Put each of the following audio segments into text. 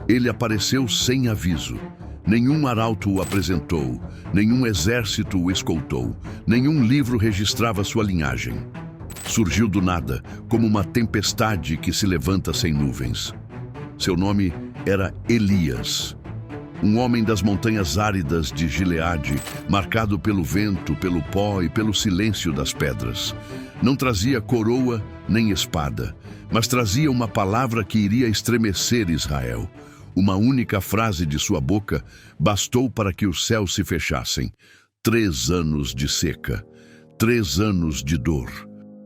Ele apareceu sem aviso. Nenhum arauto o apresentou, nenhum exército o escoltou, nenhum livro registrava sua linhagem. Surgiu do nada, como uma tempestade que se levanta sem nuvens. Seu nome era Elias, um homem das montanhas áridas de Gileade, marcado pelo vento, pelo pó e pelo silêncio das pedras. Não trazia coroa nem espada, mas trazia uma palavra que iria estremecer Israel. Uma única frase de sua boca bastou para que os céus se fechassem. 3 anos de seca, 3 anos de dor,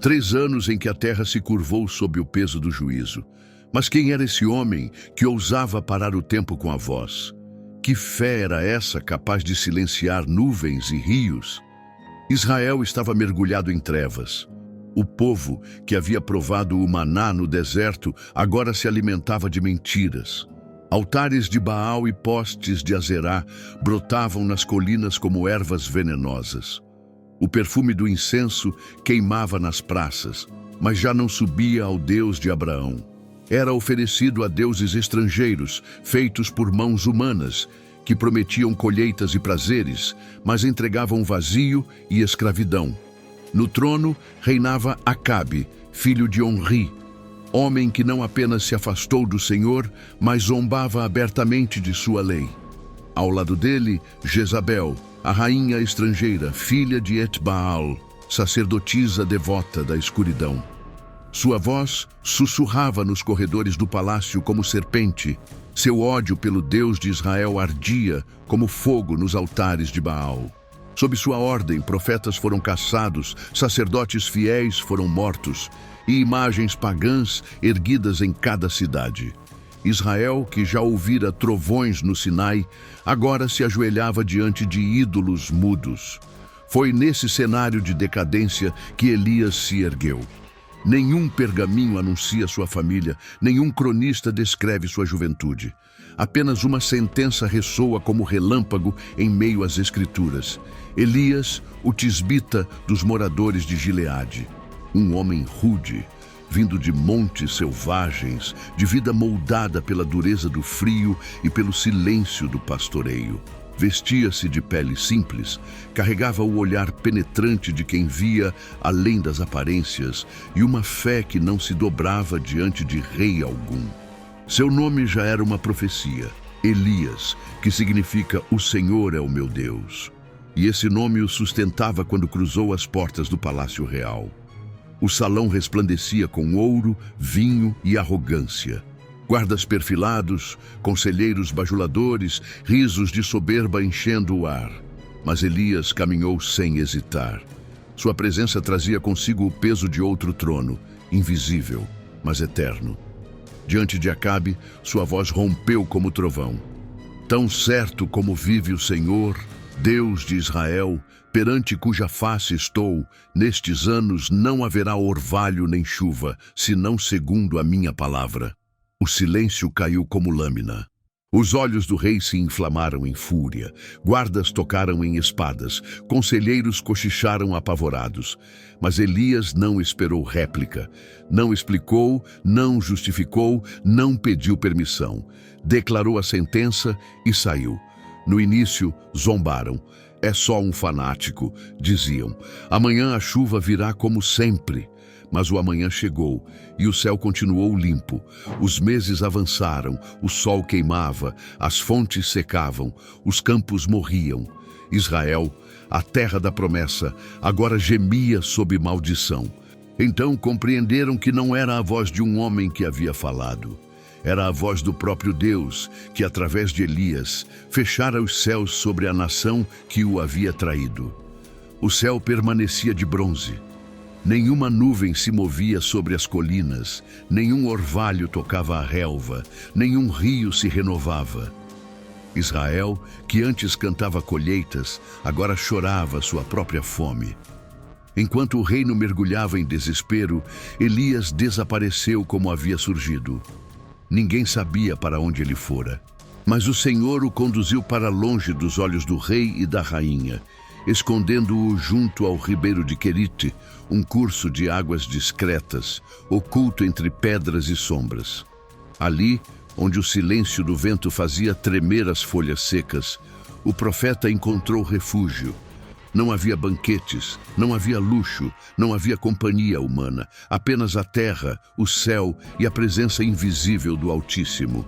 3 anos em que a terra se curvou sob o peso do juízo. Mas quem era esse homem que ousava parar o tempo com a voz? Que fé era essa capaz de silenciar nuvens e rios? Israel estava mergulhado em trevas. O povo, que havia provado o maná no deserto, agora se alimentava de mentiras. Altares de Baal e postes de Azerá brotavam nas colinas como ervas venenosas. O perfume do incenso queimava nas praças, mas já não subia ao Deus de Abraão. Era oferecido a deuses estrangeiros, feitos por mãos humanas, que prometiam colheitas e prazeres, mas entregavam vazio e escravidão. No trono reinava Acabe, filho de Onri, homem que não apenas se afastou do Senhor, mas zombava abertamente de sua lei. Ao lado dele, Jezabel, a rainha estrangeira, filha de Etbaal, sacerdotisa devota da escuridão. Sua voz sussurrava nos corredores do palácio como serpente. Seu ódio pelo Deus de Israel ardia como fogo nos altares de Baal. Sob sua ordem, profetas foram caçados, sacerdotes fiéis foram mortos, e imagens pagãs erguidas em cada cidade. Israel, que já ouvira trovões no Sinai, agora se ajoelhava diante de ídolos mudos. Foi nesse cenário de decadência que Elias se ergueu. Nenhum pergaminho anuncia sua família, nenhum cronista descreve sua juventude. Apenas uma sentença ressoa como relâmpago em meio às escrituras. Elias, o tisbita dos moradores de Gileade. Um homem rude, vindo de montes selvagens, de vida moldada pela dureza do frio e pelo silêncio do pastoreio. Vestia-se de pele simples, carregava o olhar penetrante de quem via além das aparências e uma fé que não se dobrava diante de rei algum. Seu nome já era uma profecia, Elias, que significa "O Senhor é o meu Deus". E esse nome o sustentava quando cruzou as portas do Palácio Real. O salão resplandecia com ouro, vinho e arrogância. Guardas perfilados, conselheiros bajuladores, risos de soberba enchendo o ar. Mas Elias caminhou sem hesitar. Sua presença trazia consigo o peso de outro trono, invisível, mas eterno. Diante de Acabe, sua voz rompeu como trovão. Tão certo como vive o Senhor, Deus de Israel, perante cuja face estou, nestes anos não haverá orvalho nem chuva, senão segundo a minha palavra. O silêncio caiu como lâmina. Os olhos do rei se inflamaram em fúria, guardas tocaram em espadas, conselheiros cochicharam apavorados. Mas Elias não esperou réplica, não explicou, não justificou, não pediu permissão. Declarou a sentença e saiu. No início, zombaram. É só um fanático, diziam. Amanhã a chuva virá como sempre. Mas o amanhã chegou, e o céu continuou limpo. Os meses avançaram, o sol queimava, as fontes secavam, os campos morriam. Israel, a terra da promessa, agora gemia sob maldição. Então compreenderam que não era a voz de um homem que havia falado. Era a voz do próprio Deus, que através de Elias fechara os céus sobre a nação que o havia traído. O céu permanecia de bronze. Nenhuma nuvem se movia sobre as colinas, nenhum orvalho tocava a relva, nenhum rio se renovava. Israel, que antes cantava colheitas, agora chorava sua própria fome. Enquanto o reino mergulhava em desespero, Elias desapareceu como havia surgido. Ninguém sabia para onde ele fora. Mas o Senhor o conduziu para longe dos olhos do rei e da rainha, escondendo-o junto ao ribeiro de Querite, um curso de águas discretas, oculto entre pedras e sombras. Ali, onde o silêncio do vento fazia tremer as folhas secas, o profeta encontrou refúgio. Não havia banquetes, não havia luxo, não havia companhia humana, apenas a terra, o céu e a presença invisível do Altíssimo.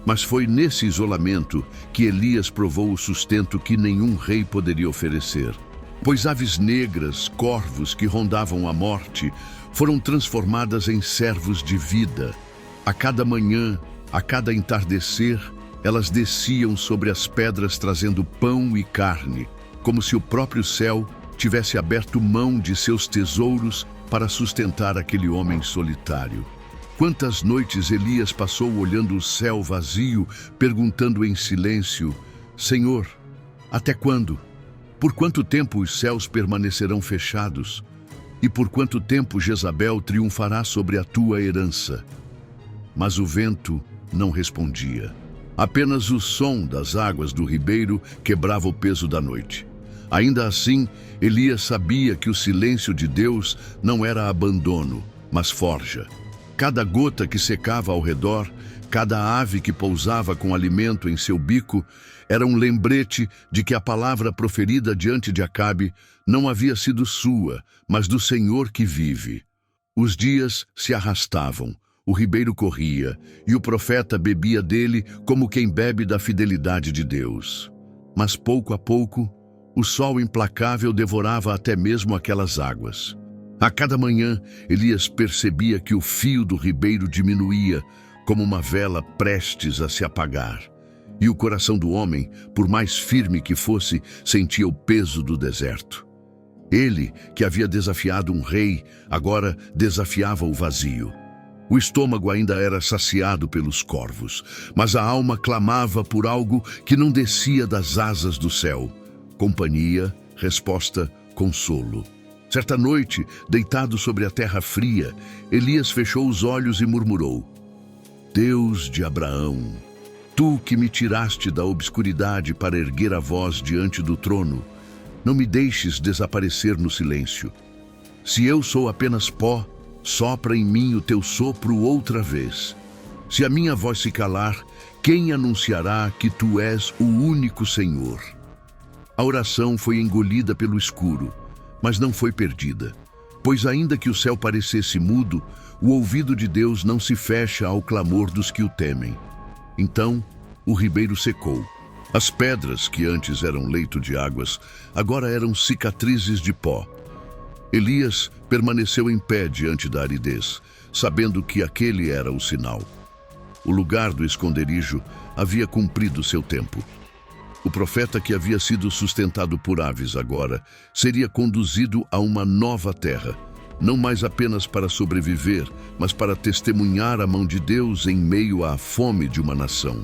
Mas foi nesse isolamento que Elias provou o sustento que nenhum rei poderia oferecer. Pois aves negras, corvos que rondavam a morte, foram transformadas em servos de vida. A cada manhã, a cada entardecer, elas desciam sobre as pedras trazendo pão e carne, como se o próprio céu tivesse aberto mão de seus tesouros para sustentar aquele homem solitário. Quantas noites Elias passou olhando o céu vazio, perguntando em silêncio: Senhor, até quando? Por quanto tempo os céus permanecerão fechados? E por quanto tempo Jezabel triunfará sobre a tua herança? Mas o vento não respondia. Apenas o som das águas do ribeiro quebrava o peso da noite. Ainda assim, Elias sabia que o silêncio de Deus não era abandono, mas forja. Cada gota que secava ao redor, cada ave que pousava com alimento em seu bico, era um lembrete de que a palavra proferida diante de Acabe não havia sido sua, mas do Senhor que vive. Os dias se arrastavam, o ribeiro corria, e o profeta bebia dele como quem bebe da fidelidade de Deus. Mas pouco a pouco, o sol implacável devorava até mesmo aquelas águas. A cada manhã, Elias percebia que o fio do ribeiro diminuía, como uma vela prestes a se apagar. E o coração do homem, por mais firme que fosse, sentia o peso do deserto. Ele, que havia desafiado um rei, agora desafiava o vazio. O estômago ainda era saciado pelos corvos, mas a alma clamava por algo que não descia das asas do céu. Companhia, resposta, consolo. Certa noite, deitado sobre a terra fria, Elias fechou os olhos e murmurou: Deus de Abraão, tu que me tiraste da obscuridade para erguer a voz diante do trono, não me deixes desaparecer no silêncio. Se eu sou apenas pó, sopra em mim o teu sopro outra vez. Se a minha voz se calar, quem anunciará que tu és o único Senhor? A oração foi engolida pelo escuro, mas não foi perdida, pois ainda que o céu parecesse mudo, o ouvido de Deus não se fecha ao clamor dos que o temem. Então, o ribeiro secou. As pedras, que antes eram leito de águas, agora eram cicatrizes de pó. Elias permaneceu em pé diante da aridez, sabendo que aquele era o sinal. O lugar do esconderijo havia cumprido seu tempo. O profeta que havia sido sustentado por aves agora seria conduzido a uma nova terra, não mais apenas para sobreviver, mas para testemunhar a mão de Deus em meio à fome de uma nação.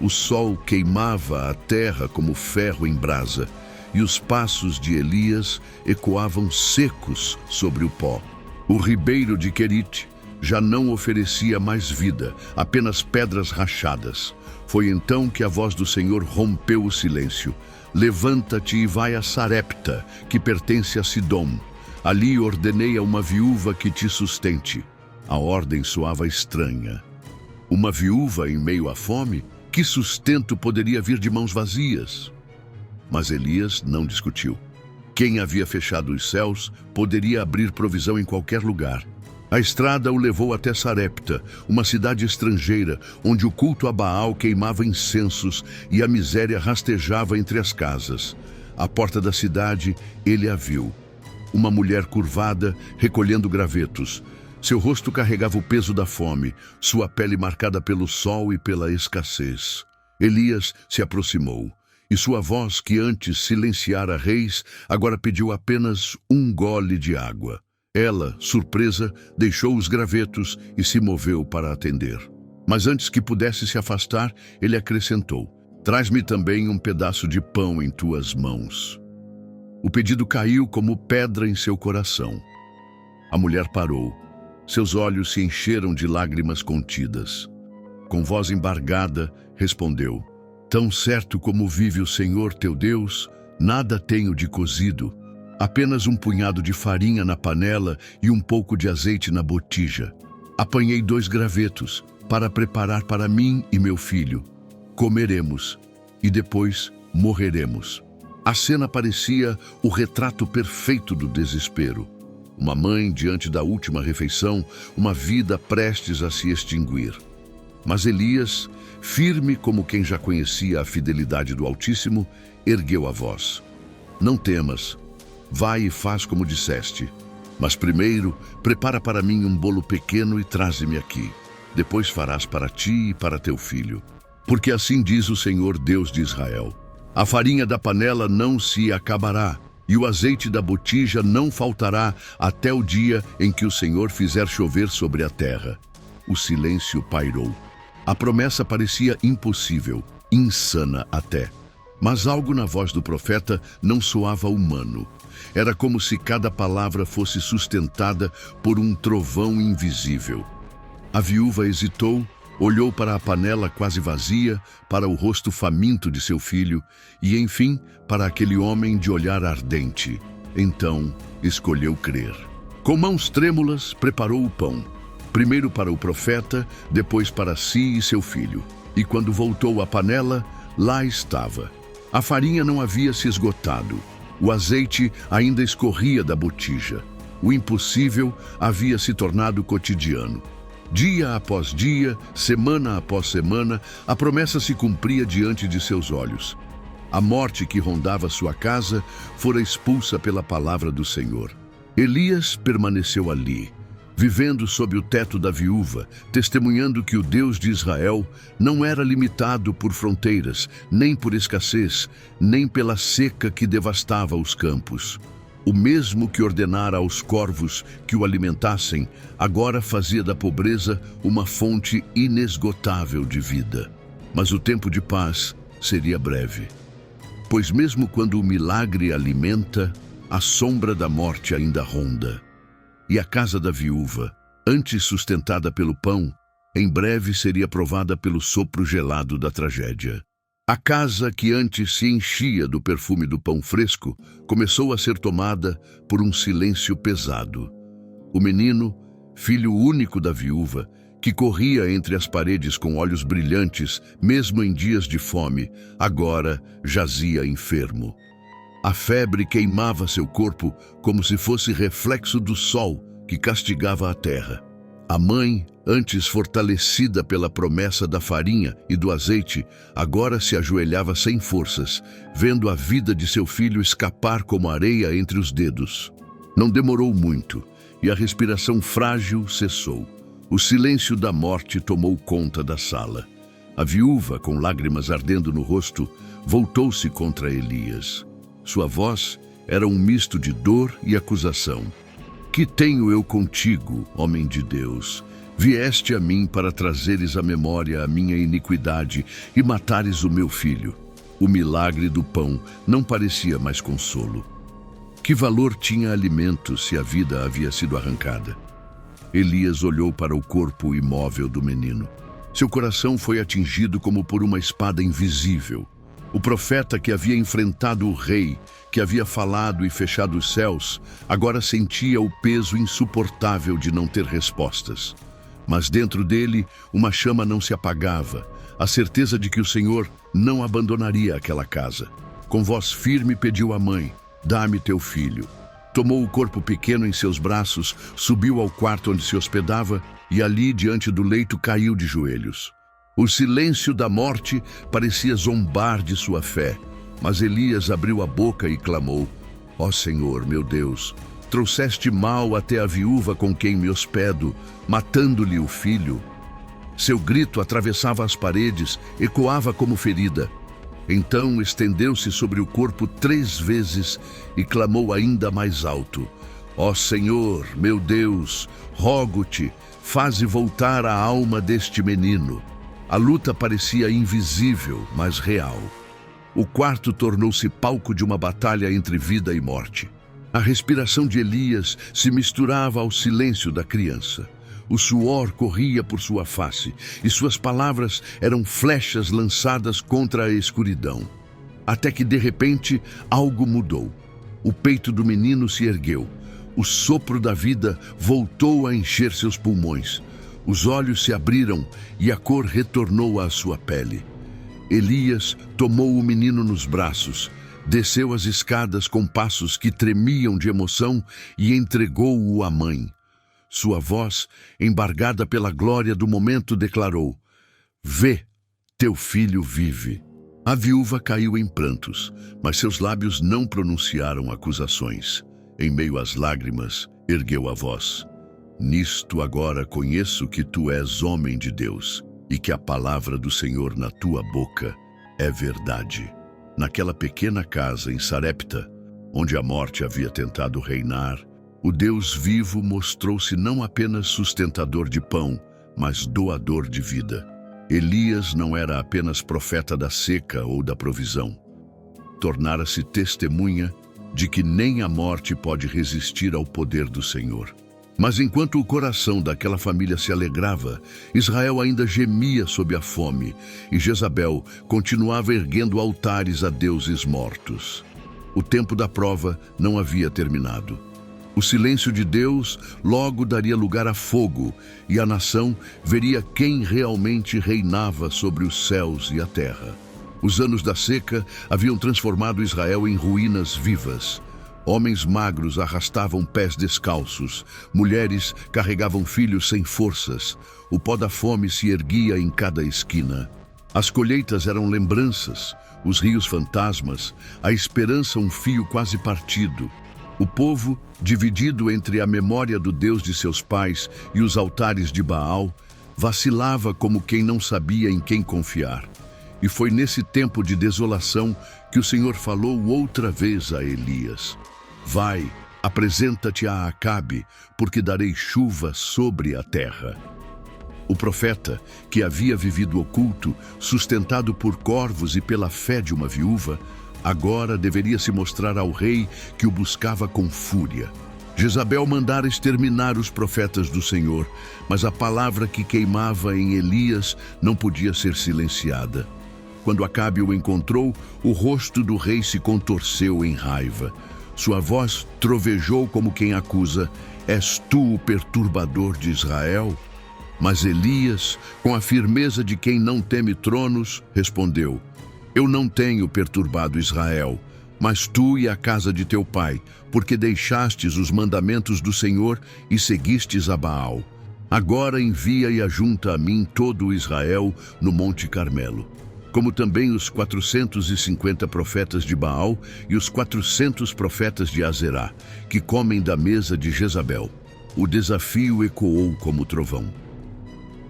O sol queimava a terra como ferro em brasa, e os passos de Elias ecoavam secos sobre o pó. O ribeiro de Querite já não oferecia mais vida, apenas pedras rachadas. Foi então que a voz do Senhor rompeu o silêncio. Levanta-te e vai a Sarepta, que pertence a Sidom. Ali ordenei a uma viúva que te sustente. A ordem soava estranha. Uma viúva em meio à fome? Que sustento poderia vir de mãos vazias? Mas Elias não discutiu. Quem havia fechado os céus poderia abrir provisão em qualquer lugar. A estrada o levou até Sarepta, uma cidade estrangeira, onde o culto a Baal queimava incensos e a miséria rastejava entre as casas. À porta da cidade, ele a viu. Uma mulher curvada, recolhendo gravetos. Seu rosto carregava o peso da fome, sua pele marcada pelo sol e pela escassez. Elias se aproximou, e sua voz, que antes silenciara reis, agora pediu apenas um gole de água. Ela, surpresa, deixou os gravetos e se moveu para atender. Mas antes que pudesse se afastar, ele acrescentou: Traz-me também um pedaço de pão em tuas mãos. O pedido caiu como pedra em seu coração. A mulher parou. Seus olhos se encheram de lágrimas contidas. Com voz embargada, respondeu: Tão certo como vive o Senhor teu Deus, nada tenho de cozido, apenas um punhado de farinha na panela e um pouco de azeite na botija. Apanhei 2 gravetos, para preparar para mim e meu filho. Comeremos e depois morreremos. A cena parecia o retrato perfeito do desespero. Uma mãe diante da última refeição, uma vida prestes a se extinguir. Mas Elias, firme como quem já conhecia a fidelidade do Altíssimo, ergueu a voz. Não temas, vai e faz como disseste. Mas primeiro, prepara para mim um bolo pequeno e traze-me aqui. Depois farás para ti e para teu filho. Porque assim diz o Senhor Deus de Israel: a farinha da panela não se acabará, e o azeite da botija não faltará até o dia em que o Senhor fizer chover sobre a terra. O silêncio pairou. A promessa parecia impossível, insana até. Mas algo na voz do profeta não soava humano. Era como se cada palavra fosse sustentada por um trovão invisível. A viúva hesitou, olhou para a panela quase vazia, para o rosto faminto de seu filho e, enfim, para aquele homem de olhar ardente. Então, escolheu crer. Com mãos trêmulas, preparou o pão. Primeiro para o profeta, depois para si e seu filho. E quando voltou à panela, lá estava. A farinha não havia se esgotado. O azeite ainda escorria da botija. O impossível havia se tornado cotidiano. Dia após dia, semana após semana, a promessa se cumpria diante de seus olhos. A morte que rondava sua casa fora expulsa pela palavra do Senhor. Elias permaneceu ali, vivendo sob o teto da viúva, testemunhando que o Deus de Israel não era limitado por fronteiras, nem por escassez, nem pela seca que devastava os campos. O mesmo que ordenara aos corvos que o alimentassem, agora fazia da pobreza uma fonte inesgotável de vida. Mas o tempo de paz seria breve. Pois mesmo quando o milagre alimenta, a sombra da morte ainda ronda. E a casa da viúva, antes sustentada pelo pão, em breve seria provada pelo sopro gelado da tragédia. A casa que antes se enchia do perfume do pão fresco começou a ser tomada por um silêncio pesado. O menino, filho único da viúva, que corria entre as paredes com olhos brilhantes, mesmo em dias de fome, agora jazia enfermo. A febre queimava seu corpo como se fosse reflexo do sol que castigava a terra. A mãe, antes fortalecida pela promessa da farinha e do azeite, agora se ajoelhava sem forças, vendo a vida de seu filho escapar como areia entre os dedos. Não demorou muito, e a respiração frágil cessou. O silêncio da morte tomou conta da sala. A viúva, com lágrimas ardendo no rosto, voltou-se contra Elias. Sua voz era um misto de dor e acusação. Que tenho eu contigo, homem de Deus? Vieste a mim para trazeres à memória a minha iniquidade e matares o meu filho. O milagre do pão não parecia mais consolo. Que valor tinha alimento se a vida havia sido arrancada? Elias olhou para o corpo imóvel do menino. Seu coração foi atingido como por uma espada invisível. O profeta que havia enfrentado o rei, que havia falado e fechado os céus, agora sentia o peso insuportável de não ter respostas. Mas dentro dele, uma chama não se apagava, a certeza de que o Senhor não abandonaria aquela casa. Com voz firme pediu à mãe: dá-me teu filho. Tomou o corpo pequeno em seus braços, subiu ao quarto onde se hospedava e ali, diante do leito, caiu de joelhos. O silêncio da morte parecia zombar de sua fé, mas Elias abriu a boca e clamou: ó Senhor, meu Deus, trouxeste mal até a viúva com quem me hospedo, matando-lhe o filho. Seu grito atravessava as paredes, ecoava como ferida. Então estendeu-se sobre o corpo 3 vezes e clamou ainda mais alto: ó Senhor, meu Deus, rogo-te, faze voltar a alma deste menino. A luta parecia invisível, mas real. O quarto tornou-se palco de uma batalha entre vida e morte. A respiração de Elias se misturava ao silêncio da criança. O suor corria por sua face e suas palavras eram flechas lançadas contra a escuridão. Até que, de repente, algo mudou. O peito do menino se ergueu. O sopro da vida voltou a encher seus pulmões. Os olhos se abriram e a cor retornou à sua pele. Elias tomou o menino nos braços, desceu as escadas com passos que tremiam de emoção e entregou-o à mãe. Sua voz, embargada pela glória do momento, declarou: "Vê, teu filho vive." A viúva caiu em prantos, mas seus lábios não pronunciaram acusações. Em meio às lágrimas, ergueu a voz: "Nisto agora conheço que tu és homem de Deus e que a palavra do Senhor na tua boca é verdade." Naquela pequena casa em Sarepta, onde a morte havia tentado reinar, o Deus vivo mostrou-se não apenas sustentador de pão, mas doador de vida. Elias não era apenas profeta da seca ou da provisão. Tornara-se testemunha de que nem a morte pode resistir ao poder do Senhor. Mas enquanto o coração daquela família se alegrava, Israel ainda gemia sob a fome, e Jezabel continuava erguendo altares a deuses mortos. O tempo da prova não havia terminado. O silêncio de Deus logo daria lugar a fogo, e a nação veria quem realmente reinava sobre os céus e a terra. Os anos da seca haviam transformado Israel em ruínas vivas. Homens magros arrastavam pés descalços, mulheres carregavam filhos sem forças, o pó da fome se erguia em cada esquina. As colheitas eram lembranças, os rios fantasmas, a esperança um fio quase partido. O povo, dividido entre a memória do Deus de seus pais e os altares de Baal, vacilava como quem não sabia em quem confiar. E foi nesse tempo de desolação que o Senhor falou outra vez a Elias: "Vai, apresenta-te a Acabe, porque darei chuva sobre a terra." O profeta, que havia vivido oculto, sustentado por corvos e pela fé de uma viúva, agora deveria se mostrar ao rei que o buscava com fúria. Jezabel mandara exterminar os profetas do Senhor, mas a palavra que queimava em Elias não podia ser silenciada. Quando Acabe o encontrou, o rosto do rei se contorceu em raiva. Sua voz trovejou como quem acusa: "És tu o perturbador de Israel?" Mas Elias, com a firmeza de quem não teme tronos, respondeu: "Eu não tenho perturbado Israel, mas tu e a casa de teu pai, porque deixastes os mandamentos do Senhor e seguistes a Baal. Agora envia e ajunta a mim todo o Israel no Monte Carmelo, como também os 450 profetas de Baal e os 400 profetas de Azerá, que comem da mesa de Jezabel." O desafio ecoou como trovão.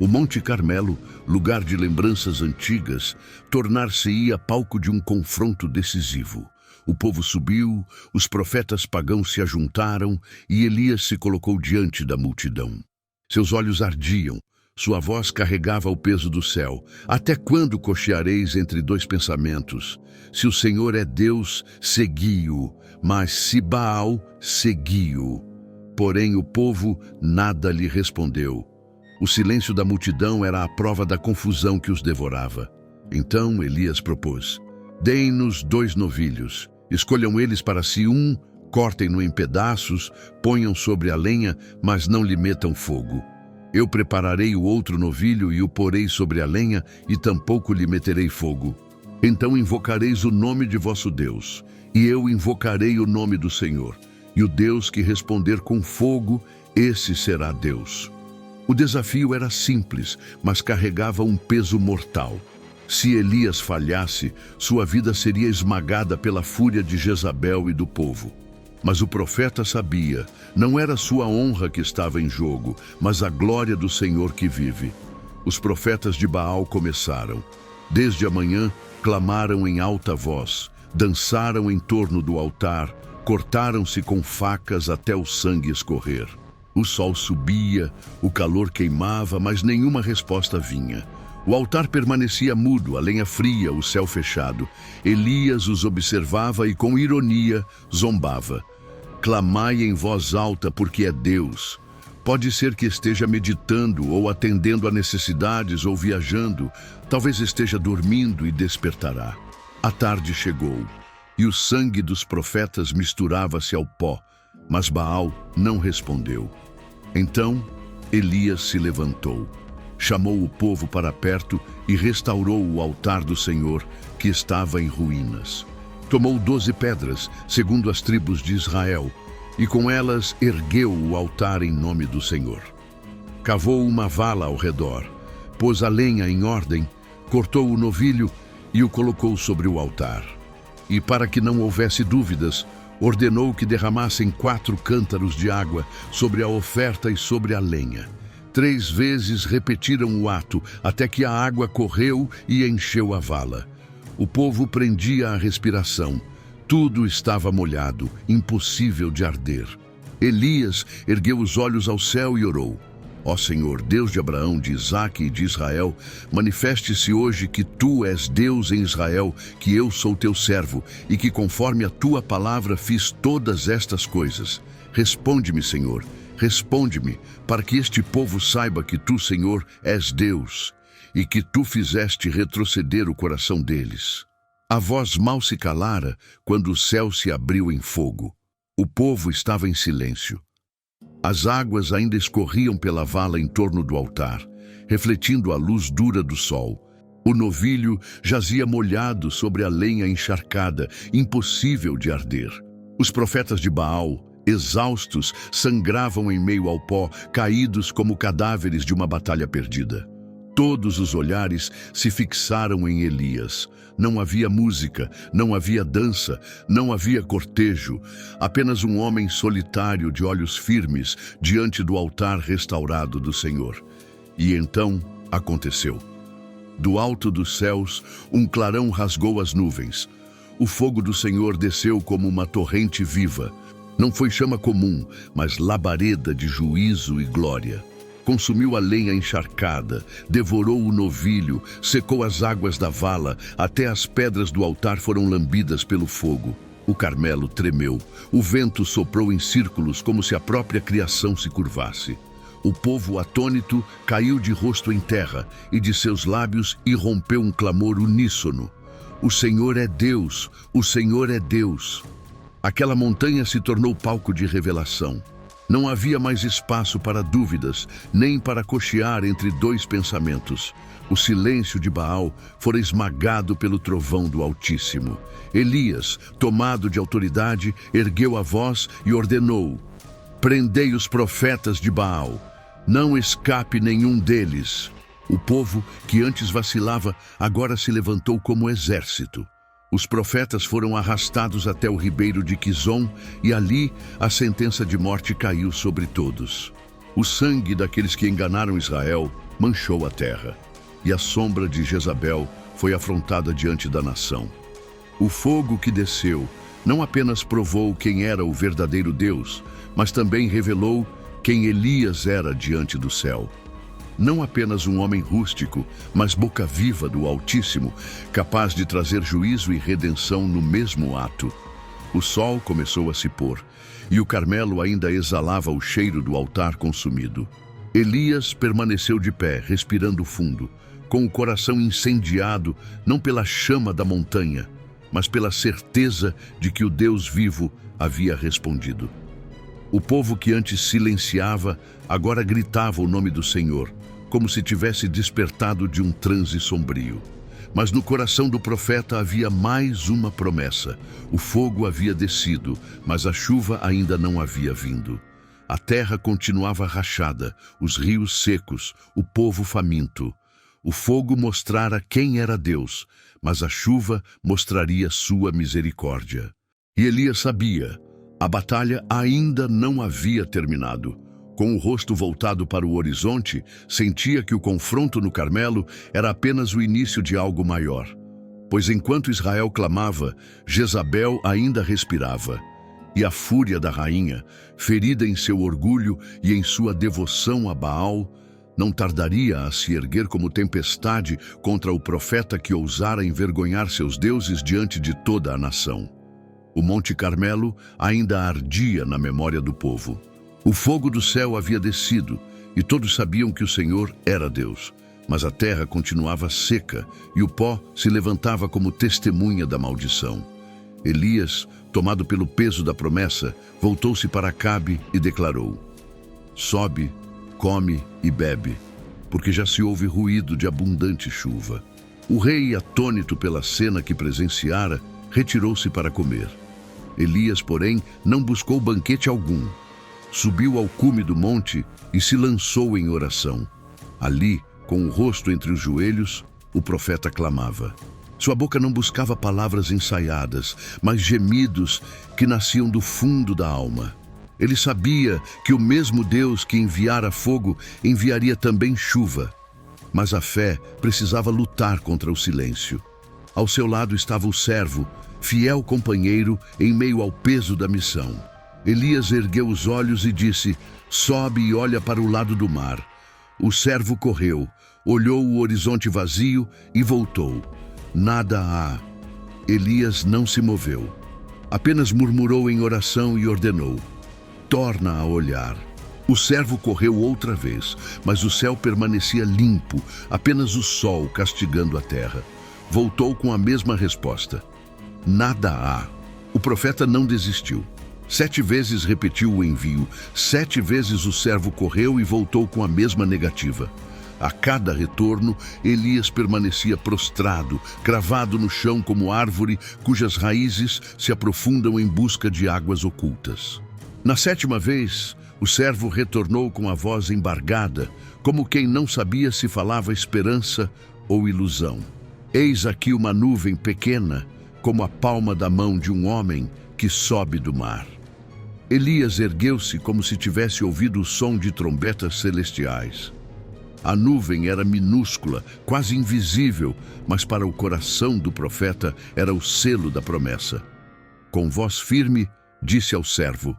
O Monte Carmelo, lugar de lembranças antigas, tornar-se-ia palco de um confronto decisivo. O povo subiu, os profetas pagãos se ajuntaram e Elias se colocou diante da multidão. Seus olhos ardiam, sua voz carregava o peso do céu. "Até quando cocheareis entre dois pensamentos? Se o Senhor é Deus, segui-o, mas se Baal, segui-o." Porém o povo nada lhe respondeu. O silêncio da multidão era a prova da confusão que os devorava. Então Elias propôs: "Deem-nos 2 novilhos. Escolham eles para si um, cortem-no em pedaços, ponham sobre a lenha, mas não lhe metam fogo. Eu prepararei o outro novilho e o porei sobre a lenha, e tampouco lhe meterei fogo. Então invocareis o nome de vosso Deus, e eu invocarei o nome do Senhor. E o Deus que responder com fogo, esse será Deus." O desafio era simples, mas carregava um peso mortal. Se Elias falhasse, sua vida seria esmagada pela fúria de Jezabel e do povo. Mas o profeta sabia, não era sua honra que estava em jogo, mas a glória do Senhor que vive. Os profetas de Baal começaram. Desde a manhã, clamaram em alta voz, dançaram em torno do altar, cortaram-se com facas até o sangue escorrer. O sol subia, o calor queimava, mas nenhuma resposta vinha. O altar permanecia mudo, a lenha fria, o céu fechado. Elias os observava e com ironia zombava: "Clamai em voz alta, porque é Deus. Pode ser que esteja meditando ou atendendo a necessidades ou viajando. Talvez esteja dormindo e despertará." A tarde chegou e o sangue dos profetas misturava-se ao pó, mas Baal não respondeu. Então Elias se levantou, chamou o povo para perto e restaurou o altar do Senhor, que estava em ruínas. Tomou 12 pedras, segundo as tribos de Israel, e com elas ergueu o altar em nome do Senhor. Cavou uma vala ao redor, pôs a lenha em ordem, cortou o novilho e o colocou sobre o altar. E para que não houvesse dúvidas, ordenou que derramassem 4 cântaros de água sobre a oferta e sobre a lenha. 3 vezes repetiram o ato, até que a água correu e encheu a vala. O povo prendia a respiração. Tudo estava molhado, impossível de arder. Elias ergueu os olhos ao céu e orou: Ó Senhor, Deus de Abraão, de Isaque e de Israel, manifeste-se hoje que Tu és Deus em Israel, que eu sou Teu servo, e que conforme a Tua palavra fiz todas estas coisas. Responde-me, Senhor, responde-me, para que este povo saiba que Tu, Senhor, és Deus, e que Tu fizeste retroceder o coração deles. A voz mal se calara quando o céu se abriu em fogo. O povo estava em silêncio. As águas ainda escorriam pela vala em torno do altar, refletindo a luz dura do sol. O novilho jazia molhado sobre a lenha encharcada, impossível de arder. Os profetas de Baal, exaustos, sangravam em meio ao pó, caídos como cadáveres de uma batalha perdida. Todos os olhares se fixaram em Elias. Não havia música, não havia dança, não havia cortejo. Apenas um homem solitário de olhos firmes diante do altar restaurado do Senhor. E então aconteceu. Do alto dos céus, um clarão rasgou as nuvens. O fogo do Senhor desceu como uma torrente viva. Não foi chama comum, mas labareda de juízo e glória. Consumiu a lenha encharcada, devorou o novilho, secou as águas da vala, até as pedras do altar foram lambidas pelo fogo. O Carmelo tremeu, o vento soprou em círculos como se a própria criação se curvasse. O povo atônito caiu de rosto em terra e de seus lábios irrompeu um clamor uníssono: O Senhor é Deus, o Senhor é Deus. Aquela montanha se tornou palco de revelação. Não havia mais espaço para dúvidas, nem para cochear entre 2 pensamentos. O silêncio de Baal fora esmagado pelo trovão do Altíssimo. Elias, tomado de autoridade, ergueu a voz e ordenou: Prendei os profetas de Baal. Não escape nenhum deles. O povo, que antes vacilava, agora se levantou como exército. Os profetas foram arrastados até o ribeiro de Quizon e ali a sentença de morte caiu sobre todos. O sangue daqueles que enganaram Israel manchou a terra, e a sombra de Jezabel foi afrontada diante da nação. O fogo que desceu não apenas provou quem era o verdadeiro Deus, mas também revelou quem Elias era diante do céu. Não apenas um homem rústico, mas boca viva do Altíssimo, capaz de trazer juízo e redenção no mesmo ato. O sol começou a se pôr, e o Carmelo ainda exalava o cheiro do altar consumido. Elias permaneceu de pé, respirando fundo, com o coração incendiado não pela chama da montanha, mas pela certeza de que o Deus vivo havia respondido. O povo que antes silenciava, agora gritava o nome do Senhor, como se tivesse despertado de um transe sombrio. Mas no coração do profeta havia mais uma promessa. O fogo havia descido, mas a chuva ainda não havia vindo. A terra continuava rachada, os rios secos, o povo faminto. O fogo mostrara quem era Deus, mas a chuva mostraria sua misericórdia. E Elias sabia, a batalha ainda não havia terminado. Com o rosto voltado para o horizonte, sentia que o confronto no Carmelo era apenas o início de algo maior. Pois enquanto Israel clamava, Jezabel ainda respirava. E a fúria da rainha, ferida em seu orgulho e em sua devoção a Baal, não tardaria a se erguer como tempestade contra o profeta que ousara envergonhar seus deuses diante de toda a nação. O Monte Carmelo ainda ardia na memória do povo. O fogo do céu havia descido, e todos sabiam que o Senhor era Deus. Mas a terra continuava seca, e o pó se levantava como testemunha da maldição. Elias, tomado pelo peso da promessa, voltou-se para Acabe e declarou: Sobe, come e bebe, porque já se ouve ruído de abundante chuva. O rei, atônito pela cena que presenciara, retirou-se para comer. Elias, porém, não buscou banquete algum. Subiu ao cume do monte e se lançou em oração. Ali, com o rosto entre os joelhos, o profeta clamava. Sua boca não buscava palavras ensaiadas, mas gemidos que nasciam do fundo da alma. Ele sabia que o mesmo Deus que enviara fogo enviaria também chuva. Mas a fé precisava lutar contra o silêncio. Ao seu lado estava o servo, fiel companheiro em meio ao peso da missão. Elias ergueu os olhos e disse: sobe e olha para o lado do mar. O servo correu, olhou o horizonte vazio e voltou. Nada há. Elias não se moveu. Apenas murmurou em oração e ordenou: torna a olhar. O servo correu outra vez, mas o céu permanecia limpo, apenas o sol castigando a terra. Voltou com a mesma resposta: nada há. O profeta não desistiu. 7 vezes repetiu o envio. 7 vezes o servo correu e voltou com a mesma negativa. A cada retorno, Elias permanecia prostrado, cravado no chão como árvore cujas raízes se aprofundam em busca de águas ocultas. Na 7ª vez, o servo retornou com a voz embargada, como quem não sabia se falava esperança ou ilusão. Eis aqui uma nuvem pequena, como a palma da mão de um homem que sobe do mar. Elias ergueu-se como se tivesse ouvido o som de trombetas celestiais. A nuvem era minúscula, quase invisível, mas para o coração do profeta era o selo da promessa. Com voz firme, disse ao servo: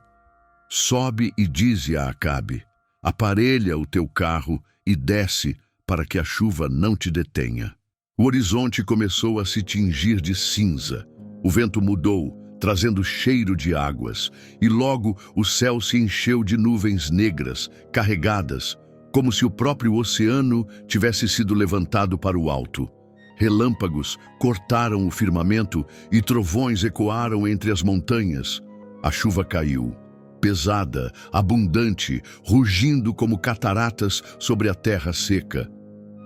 sobe e dize a Acabe: aparelha o teu carro e desce para que a chuva não te detenha. O horizonte começou a se tingir de cinza. O vento mudou, trazendo cheiro de águas, e logo o céu se encheu de nuvens negras, carregadas, como se o próprio oceano tivesse sido levantado para o alto. Relâmpagos cortaram o firmamento e trovões ecoaram entre as montanhas. A chuva caiu, pesada, abundante, rugindo como cataratas sobre a terra seca.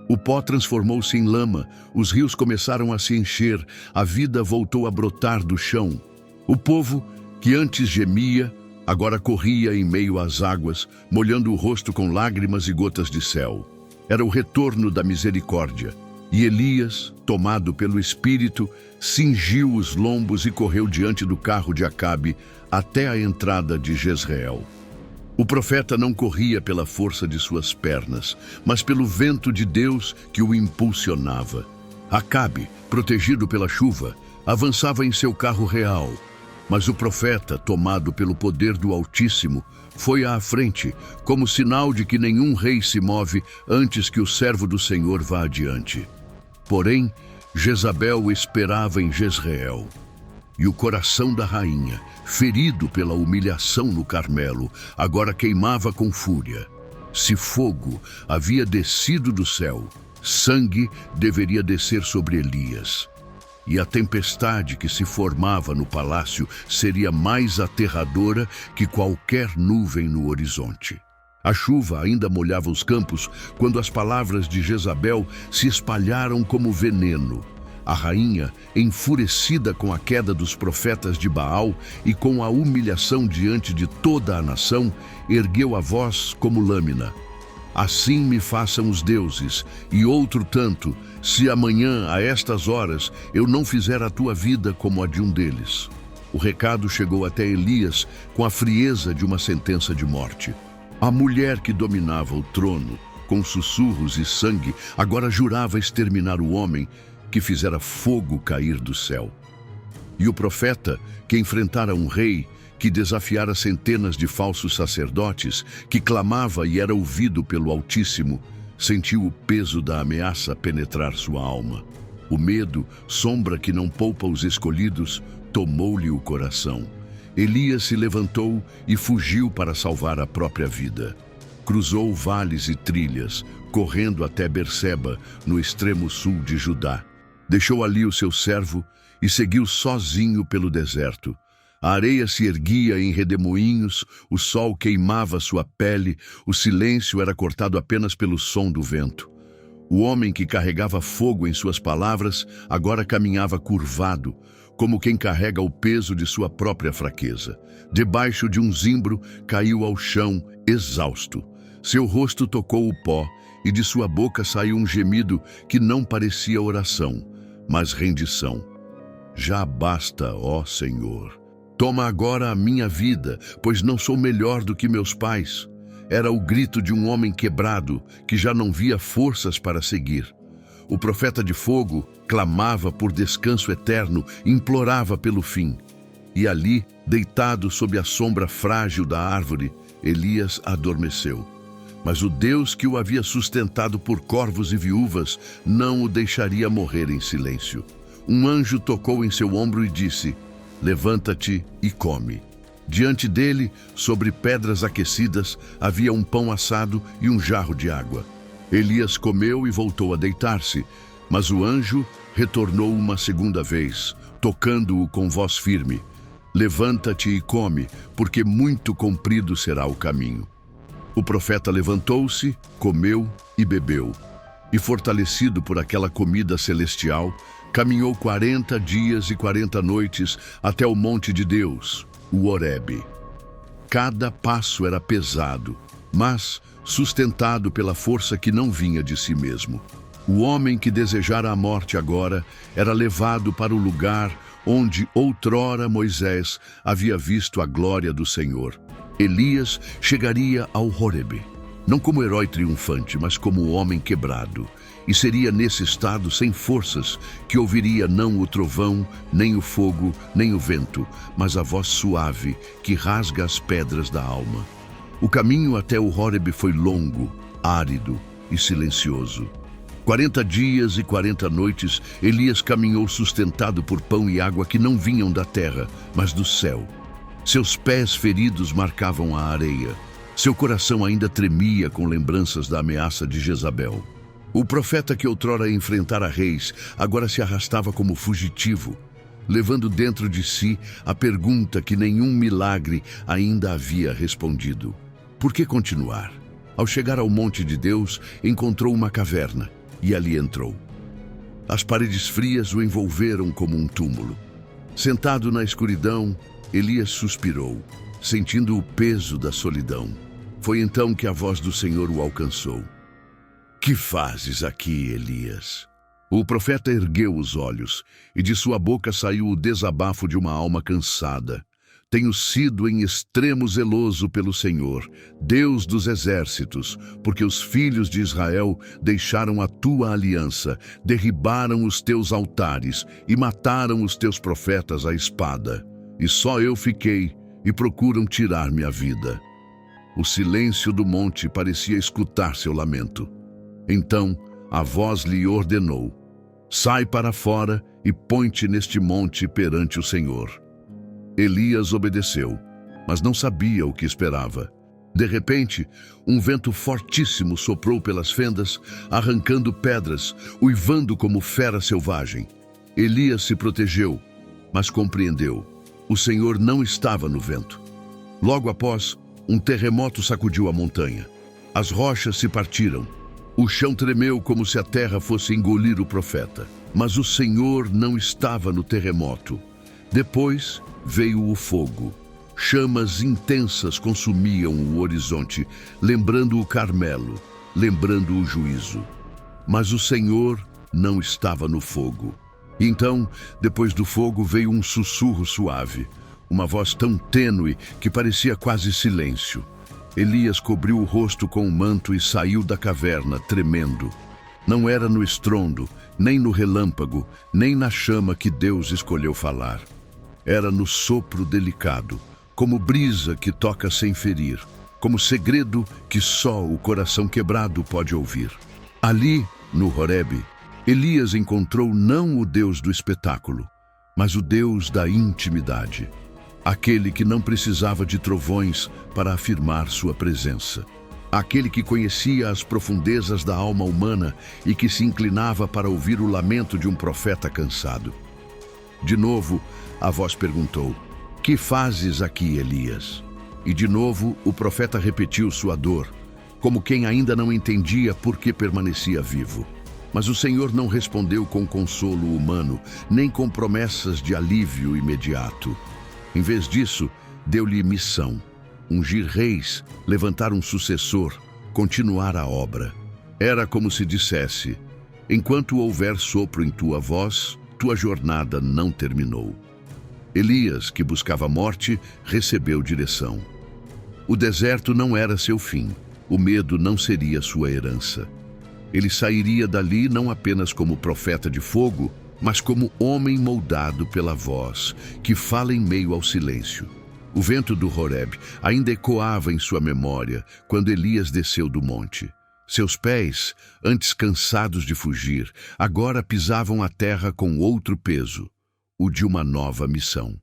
O pó transformou-se em lama, os rios começaram a se encher, a vida voltou a brotar do chão. O povo, que antes gemia, agora corria em meio às águas, molhando o rosto com lágrimas e gotas de céu. Era o retorno da misericórdia. E Elias, tomado pelo Espírito, cingiu os lombos e correu diante do carro de Acabe até a entrada de Jezreel. O profeta não corria pela força de suas pernas, mas pelo vento de Deus que o impulsionava. Acabe, protegido pela chuva, avançava em seu carro real. Mas o profeta, tomado pelo poder do Altíssimo, foi à frente, como sinal de que nenhum rei se move antes que o servo do Senhor vá adiante. Porém, Jezabel esperava em Jezreel. E o coração da rainha, ferido pela humilhação no Carmelo, agora queimava com fúria. Se fogo havia descido do céu, sangue deveria descer sobre Elias. E a tempestade que se formava no palácio seria mais aterradora que qualquer nuvem no horizonte. A chuva ainda molhava os campos quando as palavras de Jezabel se espalharam como veneno. A rainha, enfurecida com a queda dos profetas de Baal e com a humilhação diante de toda a nação, ergueu a voz como lâmina. Assim me façam os deuses, e outro tanto, se amanhã, a estas horas, eu não fizer a tua vida como a de um deles. O recado chegou até Elias com a frieza de uma sentença de morte. A mulher que dominava o trono, com sussurros e sangue, agora jurava exterminar o homem que fizera fogo cair do céu. E o profeta, que enfrentara um rei, que desafiara centenas de falsos sacerdotes, que clamava e era ouvido pelo Altíssimo, sentiu o peso da ameaça penetrar sua alma. O medo, sombra que não poupa os escolhidos, tomou-lhe o coração. Elias se levantou e fugiu para salvar a própria vida. Cruzou vales e trilhas, correndo até Berseba, no extremo sul de Judá. Deixou ali o seu servo e seguiu sozinho pelo deserto. A areia se erguia em redemoinhos, o sol queimava sua pele, o silêncio era cortado apenas pelo som do vento. O homem que carregava fogo em suas palavras agora caminhava curvado, como quem carrega o peso de sua própria fraqueza. Debaixo de um zimbro, caiu ao chão, exausto. Seu rosto tocou o pó, e de sua boca saiu um gemido que não parecia oração, mas rendição. Já basta, ó Senhor. Toma agora a minha vida, pois não sou melhor do que meus pais. Era o grito de um homem quebrado, que já não via forças para seguir. O profeta de fogo clamava por descanso eterno, implorava pelo fim. E ali, deitado sob a sombra frágil da árvore, Elias adormeceu. Mas o Deus que o havia sustentado por corvos e viúvas não o deixaria morrer em silêncio. Um anjo tocou em seu ombro e disse: levanta-te e come. Diante dele, sobre pedras aquecidas, havia um pão assado e um jarro de água. Elias comeu e voltou a deitar-se, mas o anjo retornou uma segunda vez, tocando-o com voz firme: levanta-te e come, porque muito comprido será o caminho. O profeta levantou-se, comeu e bebeu, e fortalecido por aquela comida celestial, caminhou 40 dias e 40 noites até o monte de Deus, o Horebe. Cada passo era pesado, mas sustentado pela força que não vinha de si mesmo. O homem que desejara a morte agora era levado para o lugar onde outrora Moisés havia visto a glória do Senhor. Elias chegaria ao Horebe, não como herói triunfante, mas como homem quebrado. E seria nesse estado sem forças que ouviria não o trovão, nem o fogo, nem o vento, mas a voz suave que rasga as pedras da alma. O caminho até o Horebe foi longo, árido e silencioso. 40 dias e 40 noites, Elias caminhou sustentado por pão e água que não vinham da terra, mas do céu. Seus pés feridos marcavam a areia. Seu coração ainda tremia com lembranças da ameaça de Jezabel. O profeta que outrora enfrentara reis, agora se arrastava como fugitivo, levando dentro de si a pergunta que nenhum milagre ainda havia respondido: por que continuar? Ao chegar ao monte de Deus, encontrou uma caverna e ali entrou. As paredes frias o envolveram como um túmulo. Sentado na escuridão, Elias suspirou, sentindo o peso da solidão. Foi então que a voz do Senhor o alcançou. Que fazes aqui, Elias? O profeta ergueu os olhos, e de sua boca saiu o desabafo de uma alma cansada. Tenho sido em extremo zeloso pelo Senhor, Deus dos exércitos, porque os filhos de Israel deixaram a tua aliança, derribaram os teus altares e mataram os teus profetas à espada. E só eu fiquei, e procuram tirar-me a vida. O silêncio do monte parecia escutar seu lamento. Então a voz lhe ordenou: sai para fora e põe-te neste monte perante o Senhor. Elias obedeceu, mas não sabia o que esperava. De repente, um vento fortíssimo soprou pelas fendas, arrancando pedras, uivando como fera selvagem. Elias se protegeu, mas compreendeu: o Senhor não estava no vento. Logo após, um terremoto sacudiu a montanha. As rochas se partiram. O chão tremeu como se a terra fosse engolir o profeta. Mas o Senhor não estava no terremoto. Depois veio o fogo. Chamas intensas consumiam o horizonte, lembrando o Carmelo, lembrando o juízo. Mas o Senhor não estava no fogo. Então, depois do fogo, veio um sussurro suave, uma voz tão tênue que parecia quase silêncio. Elias cobriu o rosto com um manto e saiu da caverna, tremendo. Não era no estrondo, nem no relâmpago, nem na chama que Deus escolheu falar. Era no sopro delicado, como brisa que toca sem ferir, como segredo que só o coração quebrado pode ouvir. Ali, no Horebe, Elias encontrou não o Deus do espetáculo, mas o Deus da intimidade. Aquele que não precisava de trovões para afirmar sua presença. Aquele que conhecia as profundezas da alma humana e que se inclinava para ouvir o lamento de um profeta cansado. De novo, a voz perguntou: que fazes aqui, Elias?" E de novo o profeta repetiu sua dor, como quem ainda não entendia por que permanecia vivo. Mas o Senhor não respondeu com consolo humano, nem com promessas de alívio imediato. Em vez disso, deu-lhe missão: ungir reis, levantar um sucessor, continuar a obra. Era como se dissesse: enquanto houver sopro em tua voz, tua jornada não terminou. Elias, que buscava a morte, recebeu direção. O deserto não era seu fim, o medo não seria sua herança. Ele sairia dali não apenas como profeta de fogo, mas como homem moldado pela voz, que fala em meio ao silêncio. O vento do Horeb ainda ecoava em sua memória quando Elias desceu do monte. Seus pés, antes cansados de fugir, agora pisavam a terra com outro peso, o de uma nova missão.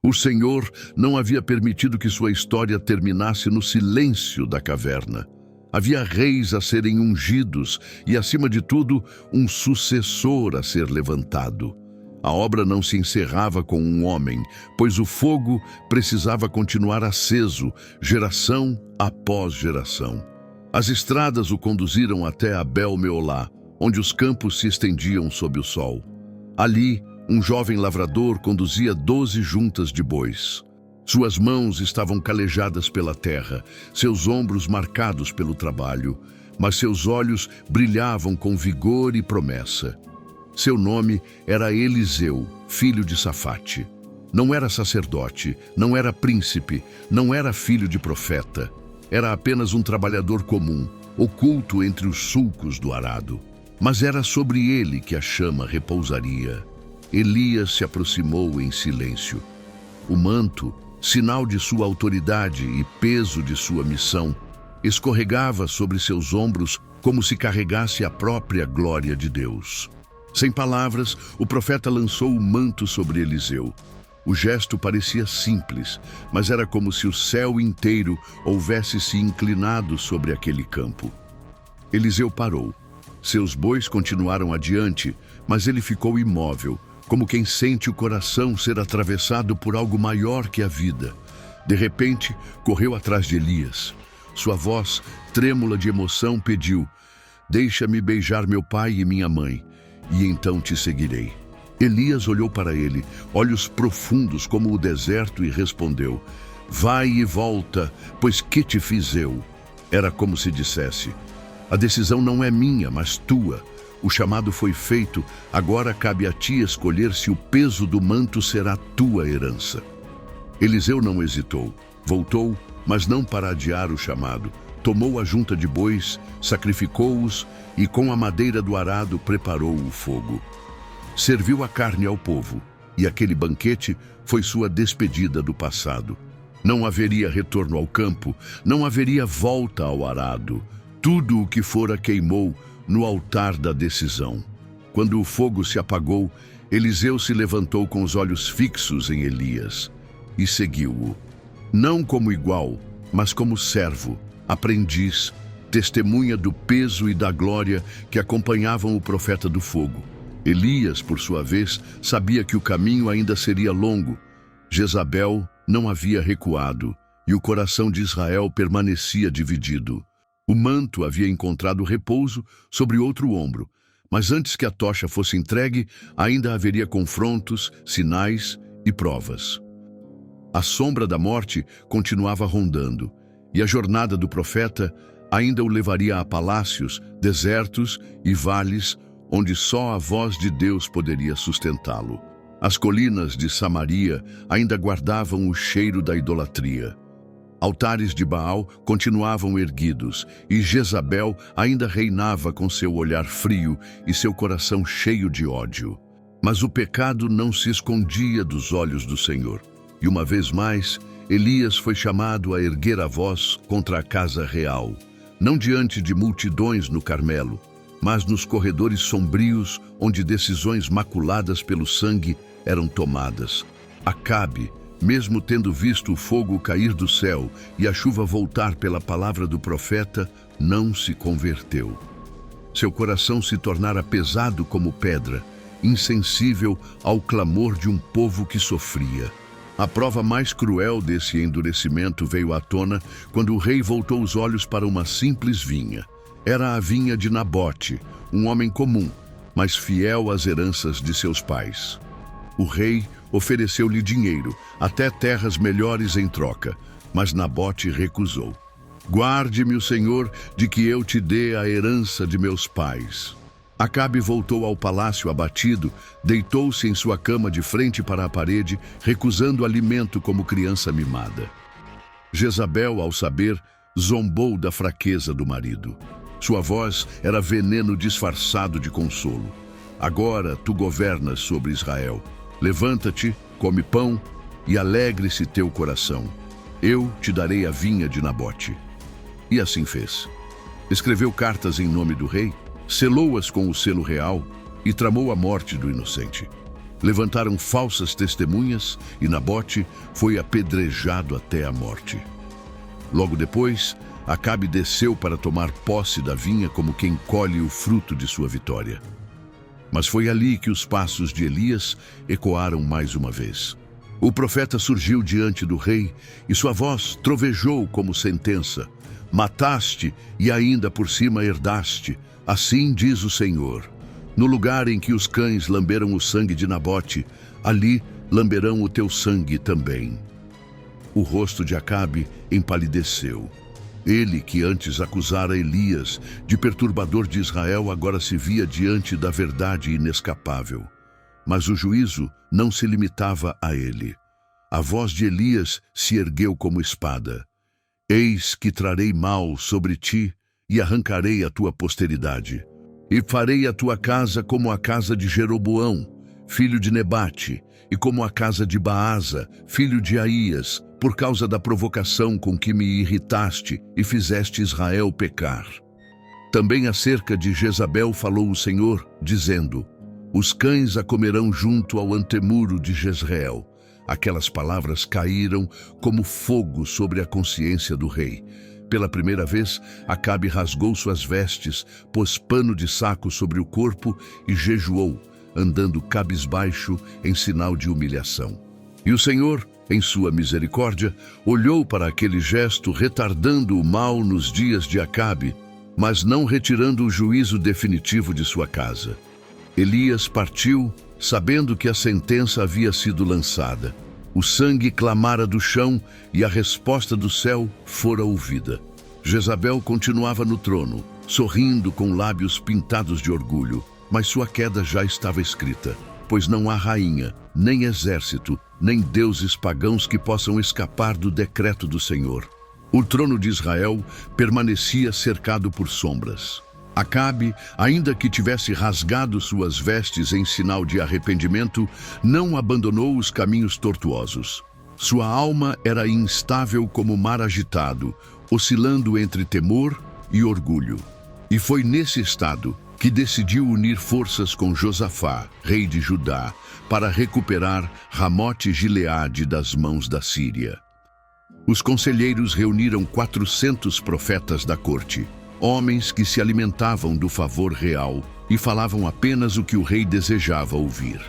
O Senhor não havia permitido que sua história terminasse no silêncio da caverna. Havia reis a serem ungidos e, acima de tudo, um sucessor a ser levantado. A obra não se encerrava com um homem, pois o fogo precisava continuar aceso, geração após geração. As estradas o conduziram até Abel-Meolá, onde os campos se estendiam sob o sol. Ali, um jovem lavrador conduzia 12 juntas de bois. Suas mãos estavam calejadas pela terra, seus ombros marcados pelo trabalho, mas seus olhos brilhavam com vigor e promessa. Seu nome era Eliseu, filho de Safate. Não era sacerdote, não era príncipe, não era filho de profeta. Era apenas um trabalhador comum, oculto entre os sulcos do arado. Mas era sobre ele que a chama repousaria. Elias se aproximou em silêncio. O manto, sinal de sua autoridade e peso de sua missão, escorregava sobre seus ombros como se carregasse a própria glória de Deus. Sem palavras, o profeta lançou o manto sobre Eliseu. O gesto parecia simples, mas era como se o céu inteiro houvesse se inclinado sobre aquele campo. Eliseu parou. Seus bois continuaram adiante, mas ele ficou imóvel, como quem sente o coração ser atravessado por algo maior que a vida. De repente, correu atrás de Elias. Sua voz, trêmula de emoção, pediu: "Deixa-me beijar meu pai e minha mãe, e então te seguirei." Elias olhou para ele, olhos profundos como o deserto, e respondeu: "Vai e volta, pois que te fiz eu?" Era como se dissesse: "A decisão não é minha, mas tua. O chamado foi feito, agora cabe a ti escolher se o peso do manto será tua herança." Eliseu não hesitou. Voltou, mas não para adiar o chamado. Tomou a junta de bois, sacrificou-os e com a madeira do arado preparou o fogo. Serviu a carne ao povo, e aquele banquete foi sua despedida do passado. Não haveria retorno ao campo, não haveria volta ao arado. Tudo o que fora queimou no altar da decisão. Quando o fogo se apagou, Eliseu se levantou com os olhos fixos em Elias e seguiu-o. Não como igual, mas como servo, aprendiz, testemunha do peso e da glória que acompanhavam o profeta do fogo. Elias, por sua vez, sabia que o caminho ainda seria longo. Jezabel não havia recuado e o coração de Israel permanecia dividido. O manto havia encontrado repouso sobre outro ombro, mas antes que a tocha fosse entregue, ainda haveria confrontos, sinais e provas. A sombra da morte continuava rondando, e a jornada do profeta ainda o levaria a palácios, desertos e vales, onde só a voz de Deus poderia sustentá-lo. As colinas de Samaria ainda guardavam o cheiro da idolatria. Altares de Baal continuavam erguidos, e Jezabel ainda reinava com seu olhar frio e seu coração cheio de ódio. Mas o pecado não se escondia dos olhos do Senhor. E uma vez mais, Elias foi chamado a erguer a voz contra a casa real, não diante de multidões no Carmelo, mas nos corredores sombrios onde decisões maculadas pelo sangue eram tomadas. Acabe, mesmo tendo visto o fogo cair do céu e a chuva voltar pela palavra do profeta, não se converteu. Seu coração se tornara pesado como pedra, insensível ao clamor de um povo que sofria. A prova mais cruel desse endurecimento veio à tona quando o rei voltou os olhos para uma simples vinha. Era a vinha de Nabote, um homem comum, mas fiel às heranças de seus pais. O rei ofereceu-lhe dinheiro, até terras melhores em troca, mas Nabote recusou. Guarde-me o Senhor de que eu te dê a herança de meus pais. Acabe voltou ao palácio abatido, deitou-se em sua cama de frente para a parede, recusando alimento como criança mimada. Jezabel, ao saber, zombou da fraqueza do marido. Sua voz era veneno disfarçado de consolo. Agora tu governas sobre Israel. Levanta-te, come pão e alegre-se teu coração. Eu te darei a vinha de Nabote. E assim fez. Escreveu cartas em nome do rei, selou-as com o selo real e tramou a morte do inocente. Levantaram falsas testemunhas e Nabote foi apedrejado até a morte. Logo depois, Acabe desceu para tomar posse da vinha como quem colhe o fruto de sua vitória. Mas foi ali que os passos de Elias ecoaram mais uma vez. O profeta surgiu diante do rei e sua voz trovejou como sentença: mataste e ainda por cima herdaste. Assim diz o Senhor: no lugar em que os cães lamberam o sangue de Nabote, ali lamberão o teu sangue também. O rosto de Acabe empalideceu. Ele, que antes acusara Elias de perturbador de Israel, agora se via diante da verdade inescapável. Mas o juízo não se limitava a ele. A voz de Elias se ergueu como espada. Eis que trarei mal sobre ti e arrancarei a tua posteridade. E farei a tua casa como a casa de Jeroboão, filho de Nebate, e como a casa de Baasa, filho de Aías, por causa da provocação com que me irritaste e fizeste Israel pecar. Também acerca de Jezabel falou o Senhor, dizendo: os cães a comerão junto ao antemuro de Jezreel. Aquelas palavras caíram como fogo sobre a consciência do rei. Pela primeira vez, Acabe rasgou suas vestes, pôs pano de saco sobre o corpo e jejuou, andando cabisbaixo em sinal de humilhação. E o Senhor, em sua misericórdia, olhou para aquele gesto, retardando o mal nos dias de Acabe, mas não retirando o juízo definitivo de sua casa. Elias partiu, sabendo que a sentença havia sido lançada. O sangue clamara do chão e a resposta do céu fora ouvida. Jezabel continuava no trono, sorrindo com lábios pintados de orgulho, mas sua queda já estava escrita, pois não há rainha, nem exército, nem deuses pagãos que possam escapar do decreto do Senhor. O trono de Israel permanecia cercado por sombras. Acabe, ainda que tivesse rasgado suas vestes em sinal de arrependimento, não abandonou os caminhos tortuosos. Sua alma era instável como o mar agitado, oscilando entre temor e orgulho. E foi nesse estado que decidiu unir forças com Josafá, rei de Judá, para recuperar Ramote-Gileade das mãos da Síria. Os conselheiros reuniram 400 profetas da corte, homens que se alimentavam do favor real e falavam apenas o que o rei desejava ouvir.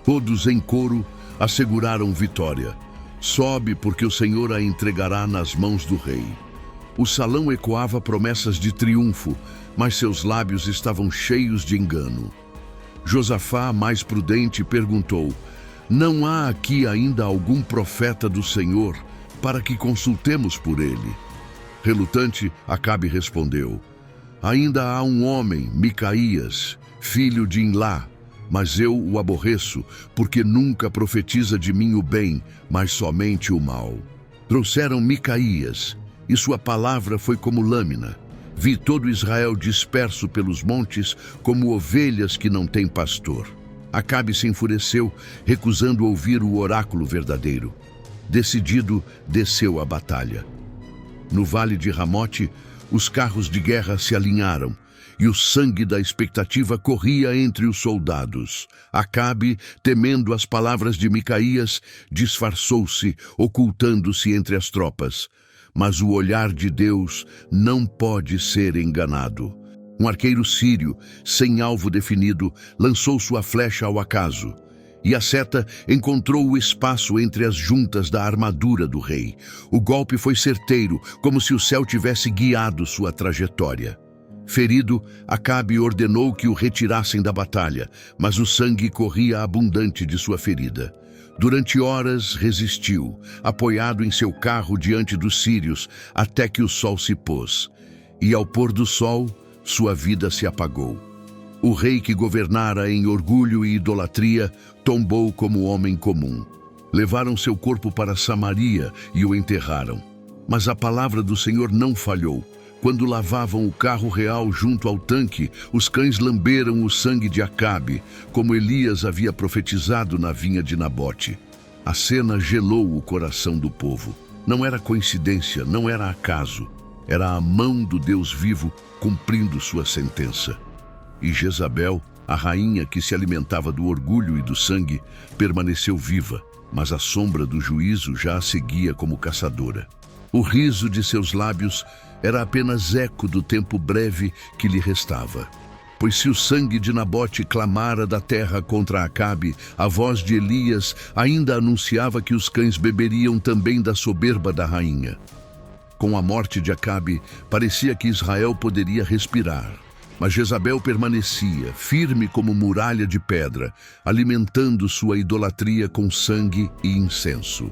Todos em coro asseguraram vitória. Sobe, porque o Senhor a entregará nas mãos do rei. O salão ecoava promessas de triunfo, mas seus lábios estavam cheios de engano. Josafá, mais prudente, perguntou: não há aqui ainda algum profeta do Senhor para que consultemos por ele? Relutante, Acabe respondeu: ainda há um homem, Micaías, filho de Imlá, mas eu o aborreço, porque nunca profetiza de mim o bem, mas somente o mal. Trouxeram Micaías, e sua palavra foi como lâmina. Vi todo Israel disperso pelos montes, como ovelhas que não têm pastor. Acabe se enfureceu, recusando ouvir o oráculo verdadeiro. Decidido, desceu à batalha. No vale de Ramote, os carros de guerra se alinharam, e o sangue da expectativa corria entre os soldados. Acabe, temendo as palavras de Micaías, disfarçou-se, ocultando-se entre as tropas. Mas o olhar de Deus não pode ser enganado. Um arqueiro sírio, sem alvo definido, lançou sua flecha ao acaso. e a seta encontrou o espaço entre as juntas da armadura do rei. O golpe foi certeiro, como se o céu tivesse guiado sua trajetória. Ferido, Acabe ordenou que o retirassem da batalha, mas o sangue corria abundante de sua ferida. Durante horas resistiu, apoiado em seu carro diante dos sírios, até que o sol se pôs. E ao pôr do sol, sua vida se apagou. O rei que governara em orgulho e idolatria tombou como homem comum. Levaram seu corpo para Samaria e o enterraram. Mas a palavra do Senhor não falhou. Quando lavavam o carro real junto ao tanque, os cães lamberam o sangue de Acabe, como Elias havia profetizado na vinha de Nabote. A cena gelou o coração do povo. Não era coincidência, não era acaso. Era a mão do Deus vivo cumprindo sua sentença. E Jezabel, a rainha que se alimentava do orgulho e do sangue, permaneceu viva, mas a sombra do juízo já a seguia como caçadora. O riso de seus lábios era apenas eco do tempo breve que lhe restava. Pois se o sangue de Nabote clamara da terra contra Acabe, a voz de Elias ainda anunciava que os cães beberiam também da soberba da rainha. Com a morte de Acabe, parecia que Israel poderia respirar. Mas Jezabel permanecia, firme como muralha de pedra, alimentando sua idolatria com sangue e incenso.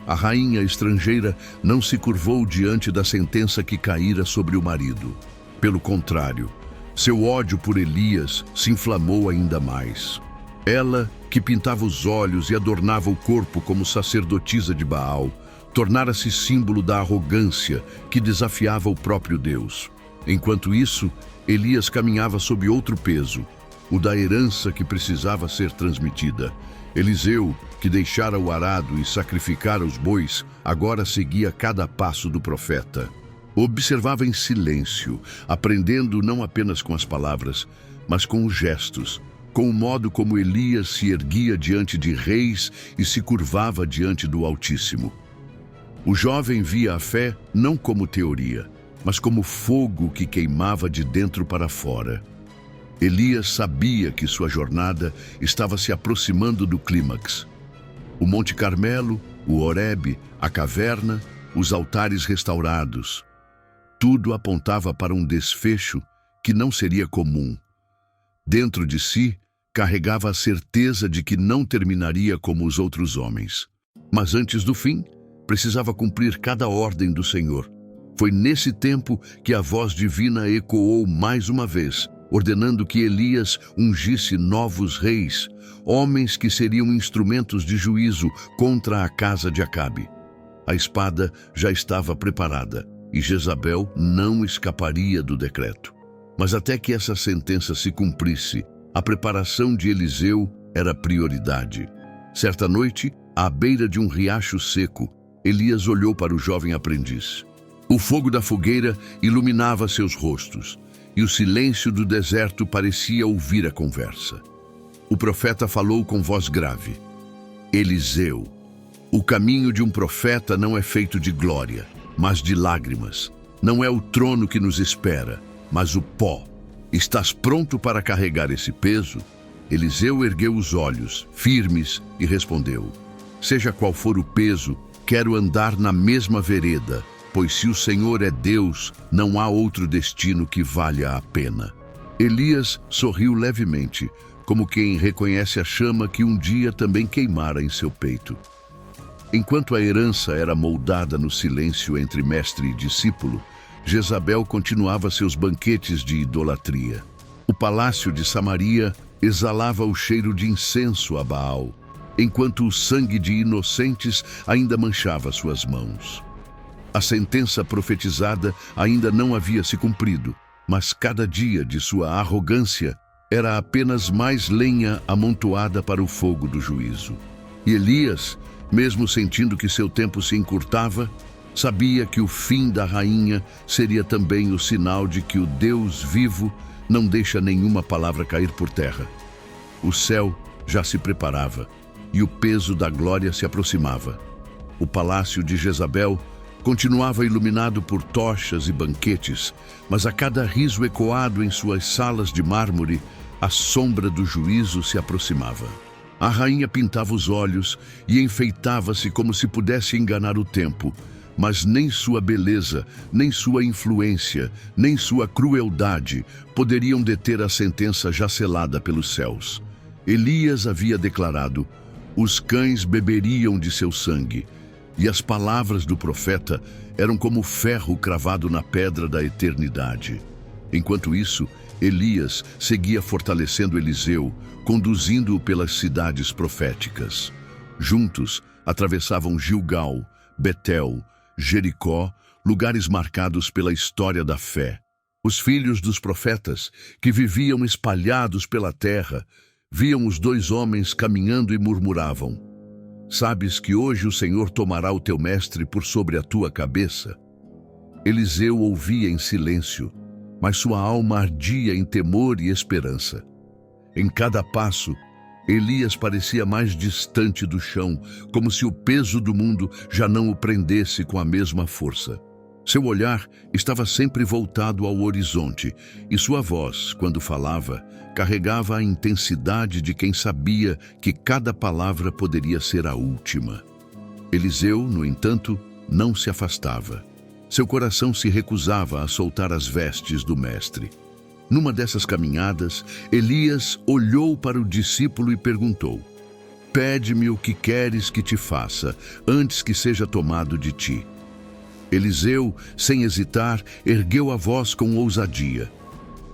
A rainha estrangeira não se curvou diante da sentença que caíra sobre o marido. Pelo contrário, seu ódio por Elias se inflamou ainda mais. Ela, que pintava os olhos e adornava o corpo como sacerdotisa de Baal, tornara-se símbolo da arrogância que desafiava o próprio Deus. Enquanto isso, Elias caminhava sob outro peso, o da herança que precisava ser transmitida. Eliseu, que deixara o arado e sacrificara os bois, agora seguia cada passo do profeta. Observava em silêncio, aprendendo não apenas com as palavras, mas com os gestos, com o modo como Elias se erguia diante de reis e se curvava diante do Altíssimo. O jovem via a fé não como teoria, mas como fogo que queimava de dentro para fora. Elias sabia que sua jornada estava se aproximando do clímax. O Monte Carmelo, o Horebe, a caverna, os altares restaurados. Tudo apontava para um desfecho que não seria comum. Dentro de si, carregava a certeza de que não terminaria como os outros homens. Mas antes do fim, precisava cumprir cada ordem do Senhor. Foi nesse tempo que a voz divina ecoou mais uma vez, ordenando que Elias ungisse novos reis, homens que seriam instrumentos de juízo contra a casa de Acabe. A espada já estava preparada e Jezabel não escaparia do decreto. Mas até que essa sentença se cumprisse, a preparação de Eliseu era prioridade. Certa noite, à beira de um riacho seco, Elias olhou para o jovem aprendiz. O fogo da fogueira iluminava seus rostos, e o silêncio do deserto parecia ouvir a conversa. O profeta falou com voz grave. Eliseu, o caminho de um profeta não é feito de glória, mas de lágrimas. Não é o trono que nos espera, mas o pó. Estás pronto para carregar esse peso? Eliseu ergueu os olhos, firmes, e respondeu: Seja qual for o peso, quero andar na mesma vereda, pois se o Senhor é Deus, não há outro destino que valha a pena. Elias sorriu levemente, como quem reconhece a chama que um dia também queimara em seu peito. Enquanto a herança era moldada no silêncio entre mestre e discípulo, Jezabel continuava seus banquetes de idolatria. O palácio de Samaria exalava o cheiro de incenso a Baal, enquanto o sangue de inocentes ainda manchava suas mãos. A sentença profetizada ainda não havia se cumprido, mas cada dia de sua arrogância era apenas mais lenha amontoada para o fogo do juízo. E Elias, mesmo sentindo que seu tempo se encurtava, sabia que o fim da rainha seria também o sinal de que o Deus vivo não deixa nenhuma palavra cair por terra. O céu já se preparava e o peso da glória se aproximava. O palácio de Jezabel continuava iluminado por tochas e banquetes, mas a cada riso ecoado em suas salas de mármore, a sombra do juízo se aproximava. A rainha pintava os olhos e enfeitava-se como se pudesse enganar o tempo, mas nem sua beleza, nem sua influência, nem sua crueldade poderiam deter a sentença já selada pelos céus. Elias havia declarado: os cães beberiam de seu sangue, e as palavras do profeta eram como ferro cravado na pedra da eternidade. Enquanto isso, Elias seguia fortalecendo Eliseu, conduzindo-o pelas cidades proféticas. Juntos, atravessavam Gilgal, Betel, Jericó, lugares marcados pela história da fé. Os filhos dos profetas, que viviam espalhados pela terra, viam os dois homens caminhando e murmuravam: sabes que hoje o Senhor tomará o teu mestre por sobre a tua cabeça? Eliseu ouvia em silêncio, mas sua alma ardia em temor e esperança. Em cada passo, Elias parecia mais distante do chão, como se o peso do mundo já não o prendesse com a mesma força. Seu olhar estava sempre voltado ao horizonte, e sua voz, quando falava, carregava a intensidade de quem sabia que cada palavra poderia ser a última. Eliseu, no entanto, não se afastava. Seu coração se recusava a soltar as vestes do mestre. Numa dessas caminhadas, Elias olhou para o discípulo e perguntou: pede-me o que queres que te faça, antes que seja tomado de ti. Eliseu, sem hesitar, ergueu a voz com ousadia: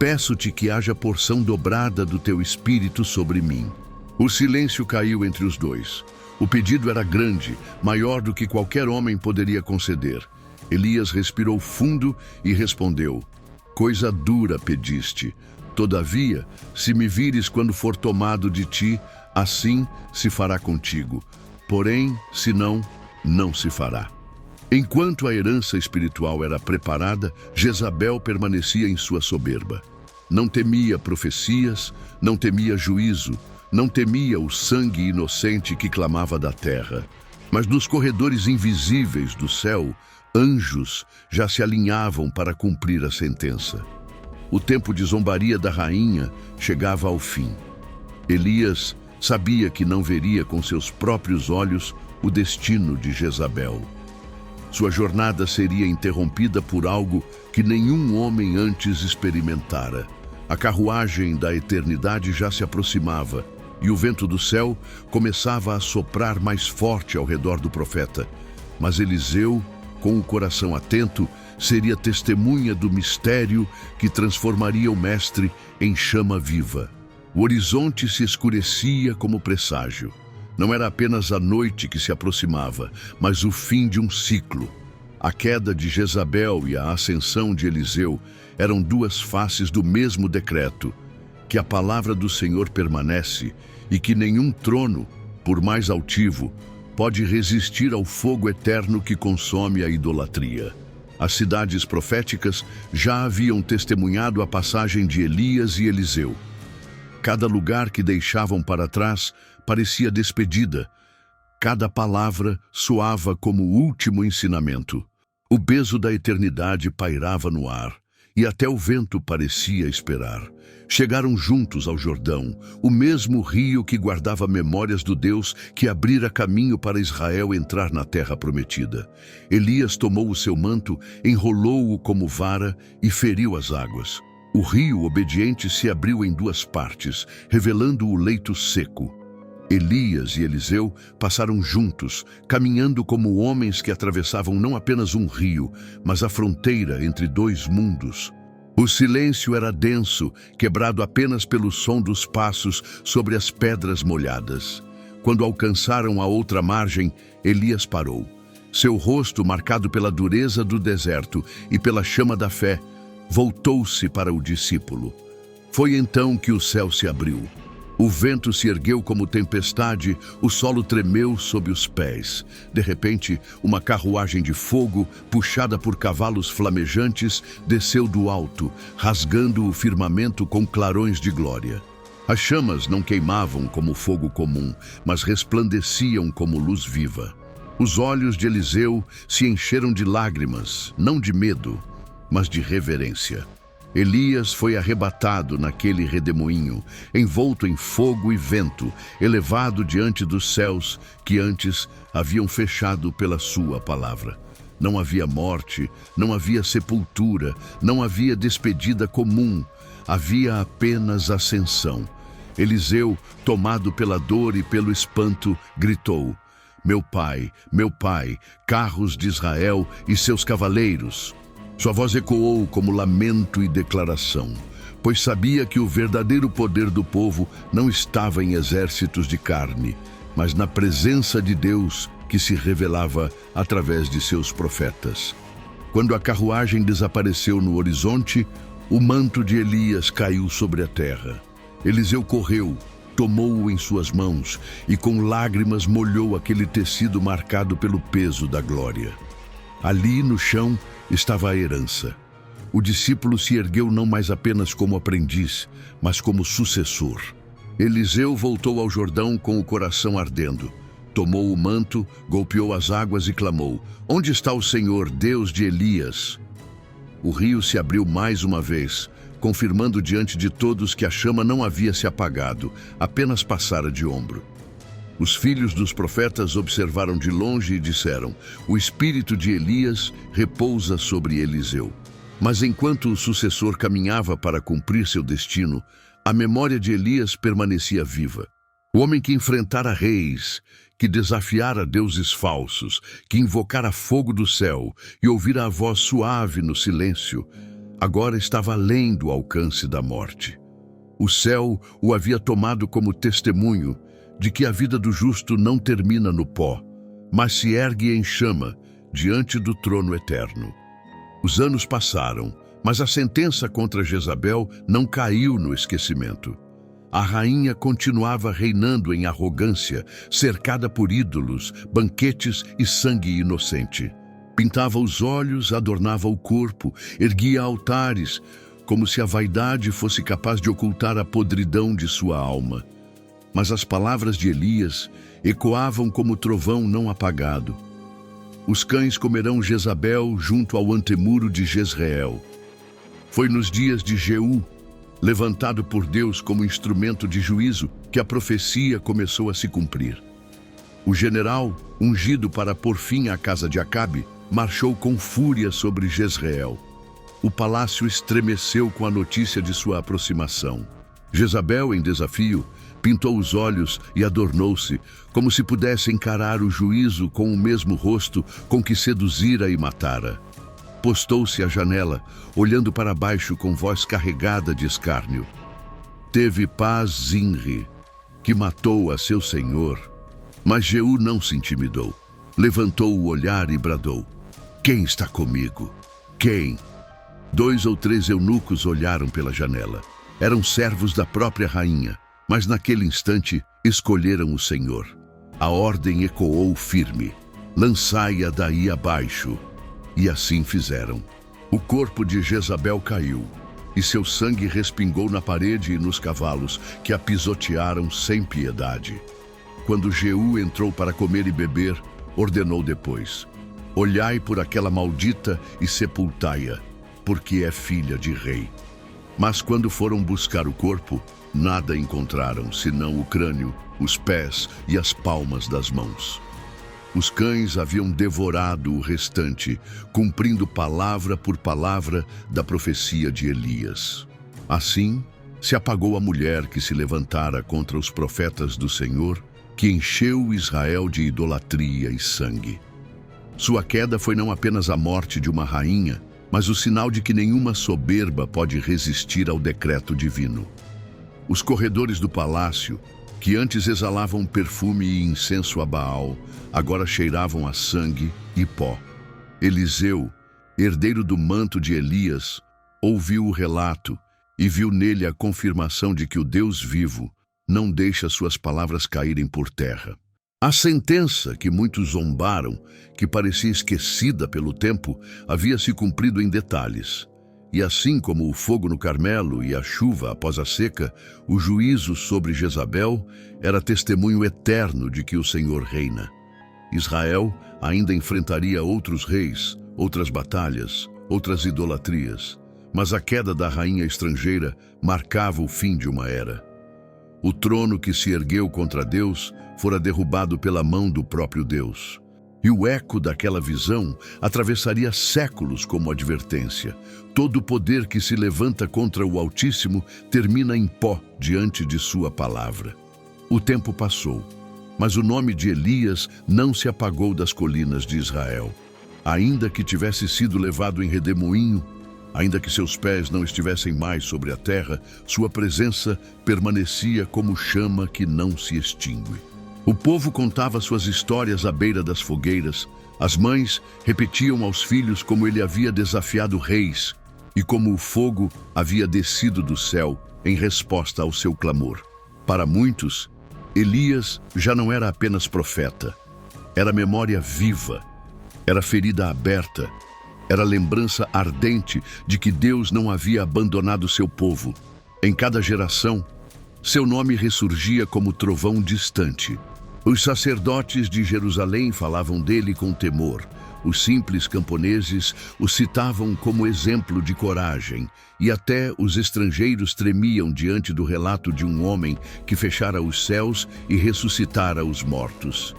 peço-te que haja porção dobrada do teu espírito sobre mim. O silêncio caiu entre os dois. O pedido era grande, maior do que qualquer homem poderia conceder. Elias respirou fundo e respondeu: coisa dura pediste. Todavia, se me vires quando for tomado de ti, assim se fará contigo. Porém, se não, não se fará. Enquanto a herança espiritual era preparada, Jezabel permanecia em sua soberba. Não temia profecias, não temia juízo, não temia o sangue inocente que clamava da terra. Mas nos corredores invisíveis do céu, anjos já se alinhavam para cumprir a sentença. O tempo de zombaria da rainha chegava ao fim. Elias sabia que não veria com seus próprios olhos o destino de Jezabel. Sua jornada seria interrompida por algo que nenhum homem antes experimentara. A carruagem da eternidade já se aproximava, e o vento do céu começava a soprar mais forte ao redor do profeta. Mas Eliseu, com o coração atento, seria testemunha do mistério que transformaria o mestre em chama viva. O horizonte se escurecia como presságio. Não era apenas a noite que se aproximava, mas o fim de um ciclo. A queda de Jezabel e a ascensão de Eliseu eram duas faces do mesmo decreto: que a palavra do Senhor permanece e que nenhum trono, por mais altivo, pode resistir ao fogo eterno que consome a idolatria. As cidades proféticas já haviam testemunhado a passagem de Elias e Eliseu. Cada lugar que deixavam para trás parecia despedida. Cada palavra soava como o último ensinamento. O peso da eternidade pairava no ar, e até o vento parecia esperar. Chegaram juntos ao Jordão, o mesmo rio que guardava memórias do Deus que abrira caminho para Israel entrar na terra prometida. Elias tomou o seu manto, enrolou-o como vara e feriu as águas. O rio obediente se abriu em duas partes, revelando o leito seco. Elias e Eliseu passaram juntos, caminhando como homens que atravessavam não apenas um rio, mas a fronteira entre dois mundos. O silêncio era denso, quebrado apenas pelo som dos passos sobre as pedras molhadas. Quando alcançaram a outra margem, Elias parou. Seu rosto, marcado pela dureza do deserto e pela chama da fé, voltou-se para o discípulo. Foi então que o céu se abriu. O vento se ergueu como tempestade, o solo tremeu sob os pés. De repente, uma carruagem de fogo, puxada por cavalos flamejantes, desceu do alto, rasgando o firmamento com clarões de glória. As chamas não queimavam como fogo comum, mas resplandeciam como luz viva. Os olhos de Eliseu se encheram de lágrimas, não de medo, mas de reverência. Elias foi arrebatado naquele redemoinho, envolto em fogo e vento, elevado diante dos céus que antes haviam fechado pela sua palavra. Não havia morte, não havia sepultura, não havia despedida comum, havia apenas ascensão. Eliseu, tomado pela dor e pelo espanto, gritou: meu pai, carros de Israel e seus cavaleiros. Sua voz ecoou como lamento e declaração, pois sabia que o verdadeiro poder do povo não estava em exércitos de carne, mas na presença de Deus que se revelava através de seus profetas. Quando a carruagem desapareceu no horizonte, o manto de Elias caiu sobre a terra. Eliseu correu, tomou-o em suas mãos e com lágrimas molhou aquele tecido marcado pelo peso da glória. Ali no chão estava a herança. O discípulo se ergueu não mais apenas como aprendiz, mas como sucessor. Eliseu voltou ao Jordão com o coração ardendo. Tomou o manto, golpeou as águas e clamou: onde está o Senhor, Deus de Elias? O rio se abriu mais uma vez, confirmando diante de todos que a chama não havia se apagado, apenas passara de ombro. Os filhos dos profetas observaram de longe e disseram: o espírito de Elias repousa sobre Eliseu. Mas enquanto o sucessor caminhava para cumprir seu destino, a memória de Elias permanecia viva. O homem que enfrentara reis, que desafiara deuses falsos, que invocara fogo do céu e ouvira a voz suave no silêncio, agora estava além do alcance da morte. O céu o havia tomado como testemunho de que a vida do justo não termina no pó, mas se ergue em chama diante do trono eterno. Os anos passaram, mas a sentença contra Jezabel não caiu no esquecimento. A rainha continuava reinando em arrogância, cercada por ídolos, banquetes e sangue inocente. Pintava os olhos, adornava o corpo, erguia altares, como se a vaidade fosse capaz de ocultar a podridão de sua alma. Mas as palavras de Elias ecoavam como trovão não apagado. Os cães comerão Jezabel junto ao antemuro de Jezreel. Foi nos dias de Jeú, levantado por Deus como instrumento de juízo, que a profecia começou a se cumprir. O general, ungido para pôr fim à casa de Acabe, marchou com fúria sobre Jezreel. O palácio estremeceu com a notícia de sua aproximação. Jezabel, em desafio, pintou os olhos e adornou-se, como se pudesse encarar o juízo com o mesmo rosto com que seduzira e matara. Postou-se à janela, olhando para baixo com voz carregada de escárnio. Teve paz Zinri, que matou a seu senhor. Mas Jeú não se intimidou. Levantou o olhar e bradou: quem está comigo? Quem? 2 ou 3 eunucos olharam pela janela. Eram servos da própria rainha, mas naquele instante escolheram o Senhor. A ordem ecoou firme: lançai-a daí abaixo. E assim fizeram. O corpo de Jezabel caiu, e seu sangue respingou na parede e nos cavalos, que a pisotearam sem piedade. Quando Jeú entrou para comer e beber, ordenou depois: olhai por aquela maldita e sepultai-a, porque é filha de rei. Mas quando foram buscar o corpo, nada encontraram, senão o crânio, os pés e as palmas das mãos. Os cães haviam devorado o restante, cumprindo palavra por palavra da profecia de Elias. Assim, se apagou a mulher que se levantara contra os profetas do Senhor, que encheu Israel de idolatria e sangue. Sua queda foi não apenas a morte de uma rainha, mas o sinal de que nenhuma soberba pode resistir ao decreto divino. Os corredores do palácio, que antes exalavam perfume e incenso a Baal, agora cheiravam a sangue e pó. Eliseu, herdeiro do manto de Elias, ouviu o relato e viu nele a confirmação de que o Deus vivo não deixa suas palavras caírem por terra. A sentença que muitos zombaram, que parecia esquecida pelo tempo, havia se cumprido em detalhes. E assim como o fogo no Carmelo e a chuva após a seca, o juízo sobre Jezabel era testemunho eterno de que o Senhor reina. Israel ainda enfrentaria outros reis, outras batalhas, outras idolatrias, Mas a queda da rainha estrangeira marcava o fim de uma era. O trono que se ergueu contra Deus fora derrubado pela mão do próprio Deus. E o eco daquela visão atravessaria séculos como advertência. Todo poder que se levanta contra o Altíssimo termina em pó diante de sua palavra. O tempo passou, mas o nome de Elias não se apagou das colinas de Israel. Ainda que tivesse sido levado em redemoinho, ainda que seus pés não estivessem mais sobre a terra, sua presença permanecia como chama que não se extingue. O povo contava suas histórias à beira das fogueiras. As mães repetiam aos filhos como ele havia desafiado reis e como o fogo havia descido do céu em resposta ao seu clamor. Para muitos, Elias já não era apenas profeta. Era memória viva, era ferida aberta, era lembrança ardente de que Deus não havia abandonado seu povo. Em cada geração, seu nome ressurgia como trovão distante. Os sacerdotes de Jerusalém falavam dele com temor. Os simples camponeses o citavam como exemplo de coragem, e até os estrangeiros tremiam diante do relato de um homem que fechara os céus e ressuscitara os mortos.